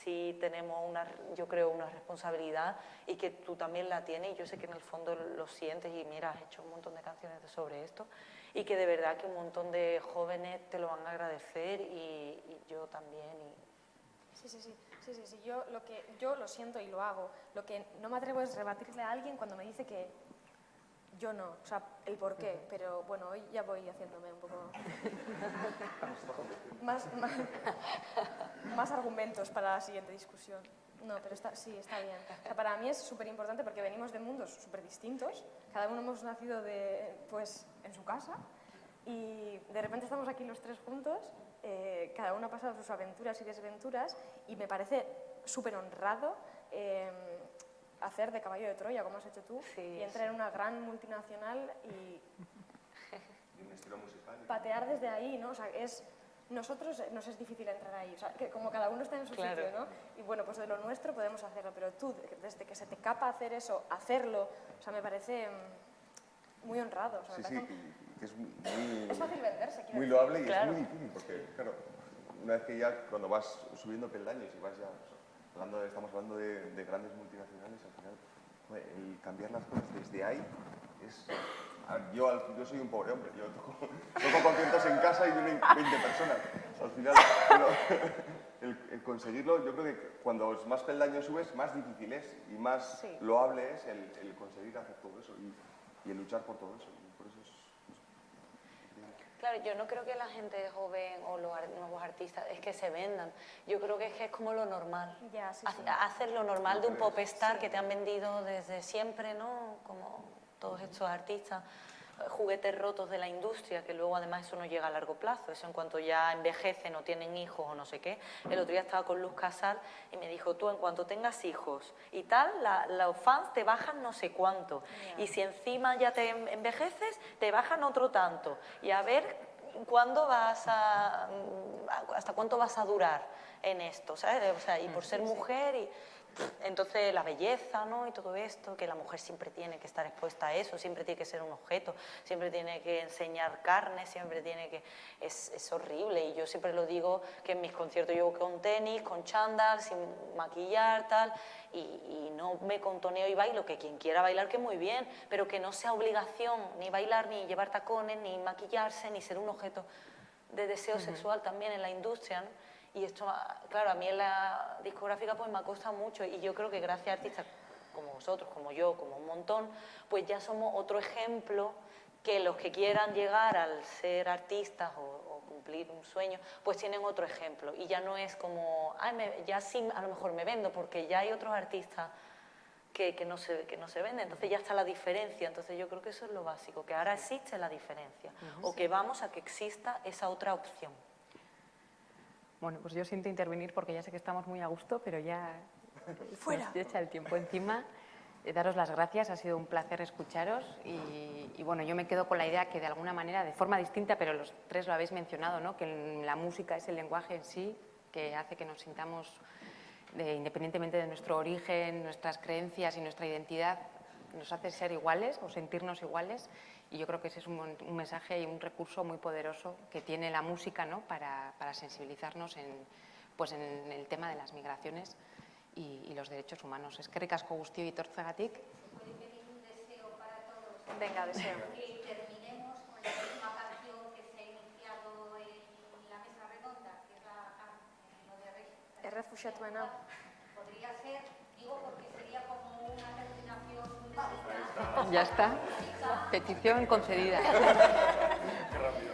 sí tenemos yo creo, una responsabilidad, y que tú también la tienes, y yo sé que en el fondo lo sientes, y mira, has hecho un montón de canciones sobre esto, y que de verdad que un montón de jóvenes te lo van a agradecer, y yo también, y Sí. Yo lo siento y lo hago. Lo que no me atrevo es rebatirle a alguien cuando me dice que yo no, o sea, el por qué, pero bueno, hoy ya voy haciéndome un poco más argumentos para la siguiente discusión. No, pero sí, está bien. O sea, para mí es súper importante porque venimos de mundos súper distintos, cada uno hemos nacido pues, en su casa y de repente estamos aquí los tres juntos, cada uno ha pasado sus aventuras y desventuras y me parece súper honrado hacer de caballo de Troya, como has hecho tú, y entrar en una gran multinacional y un estilo musical. Patear desde ahí, ¿no? O sea, nosotros nos es difícil entrar ahí, o sea, que como cada uno está en su sitio, ¿no? Y bueno, pues de lo nuestro podemos hacerlo, pero tú, desde que se te capa hacer eso, hacerlo, o sea, me parece muy honrado. O sea, que es muy... Es fácil venderse, muy loable y es muy difícil, porque, claro, una vez que ya, cuando vas subiendo peldaños y vas ya... estamos hablando de grandes multinacionales, al final, el cambiar las cosas desde ahí es... Yo soy un pobre hombre, yo toco conciertos en casa y vienen 20 personas. Al final, el conseguirlo, yo creo que cuando más peldaños subes, más difícil es y más loable es el conseguir hacer todo eso y el luchar por todo eso. Y por eso Claro, yo no creo que la gente joven o los nuevos artistas es que se vendan. Yo creo que es como lo normal. Hacer lo normal de un popstar que te han vendido desde siempre, ¿no? Como todos estos artistas, juguetes rotos de la industria, que luego además eso no llega a largo plazo. Eso en cuanto ya envejecen o tienen hijos o no sé qué. El otro día estaba con Luz Casal y me dijo, tú en cuanto tengas hijos y tal, los fans te bajan no sé cuánto. Y si encima ya te envejeces, te bajan otro tanto. Y a ver cuándo hasta cuánto vas a durar en esto, ¿sabes? O sea, y por ser mujer y... Entonces la belleza, ¿no? Y todo esto, que la mujer siempre tiene que estar expuesta a eso, siempre tiene que ser un objeto, siempre tiene que enseñar carne, siempre tiene que... Es horrible y yo siempre lo digo que en mis conciertos yo con tenis, con chándal, sin maquillar, tal, y no me contoneo y bailo, que quien quiera bailar que muy bien, pero que no sea obligación ni bailar, ni llevar tacones, ni maquillarse, ni ser un objeto de deseo sexual también en la industria, ¿no? Y esto, claro, a mí en la discográfica pues me ha costado mucho y yo creo que gracias a artistas como vosotros, como yo, como un montón, pues ya somos otro ejemplo que los que quieran llegar al ser artistas o cumplir un sueño, pues tienen otro ejemplo y ya no es como, ya sí a lo mejor me vendo porque ya hay otros artistas que no se venden, entonces ya está la diferencia, entonces yo creo que eso es lo básico, que ahora existe la diferencia o que vamos a que exista esa otra opción. Bueno, pues yo siento intervenir porque ya sé que estamos muy a gusto, pero ya nos echa el tiempo encima. Daros las gracias, ha sido un placer escucharos y bueno, yo me quedo con la idea que de alguna manera, de forma distinta, pero los tres lo habéis mencionado, ¿no? Que la música es el lenguaje en sí que hace que nos sintamos, independientemente de nuestro origen, nuestras creencias y nuestra identidad, nos hace ser iguales o sentirnos iguales. Y yo creo que ese es un mensaje y un recurso muy poderoso que tiene la música, ¿no? para sensibilizarnos en el tema de las migraciones y los derechos humanos. Eskerrik asko guztioi etortzeagatik. ¿Puede pedir un deseo para todos? Venga, deseo. Que terminemos con la misma canción que se ha iniciado en la mesa redonda, que es lo de Errefuxiatuena. Podría ser, digo, porque sería como una terminación musical. Ya está. Petición concedida. Qué rápido.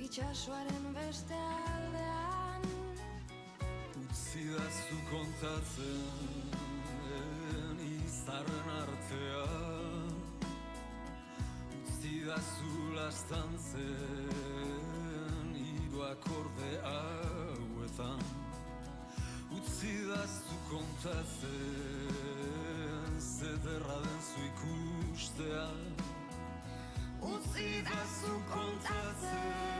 Itxasoaren beste aldean Utzidazu kontatzen izarren artean Utzidazu lastantzen hiru akorde hauetan Utzidazu kontatzen zederra den zu ikustean Utzidazu kontatzen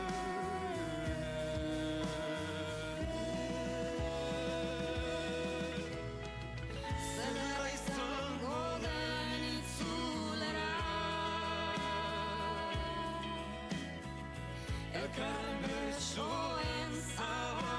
elkarren besoen zabor.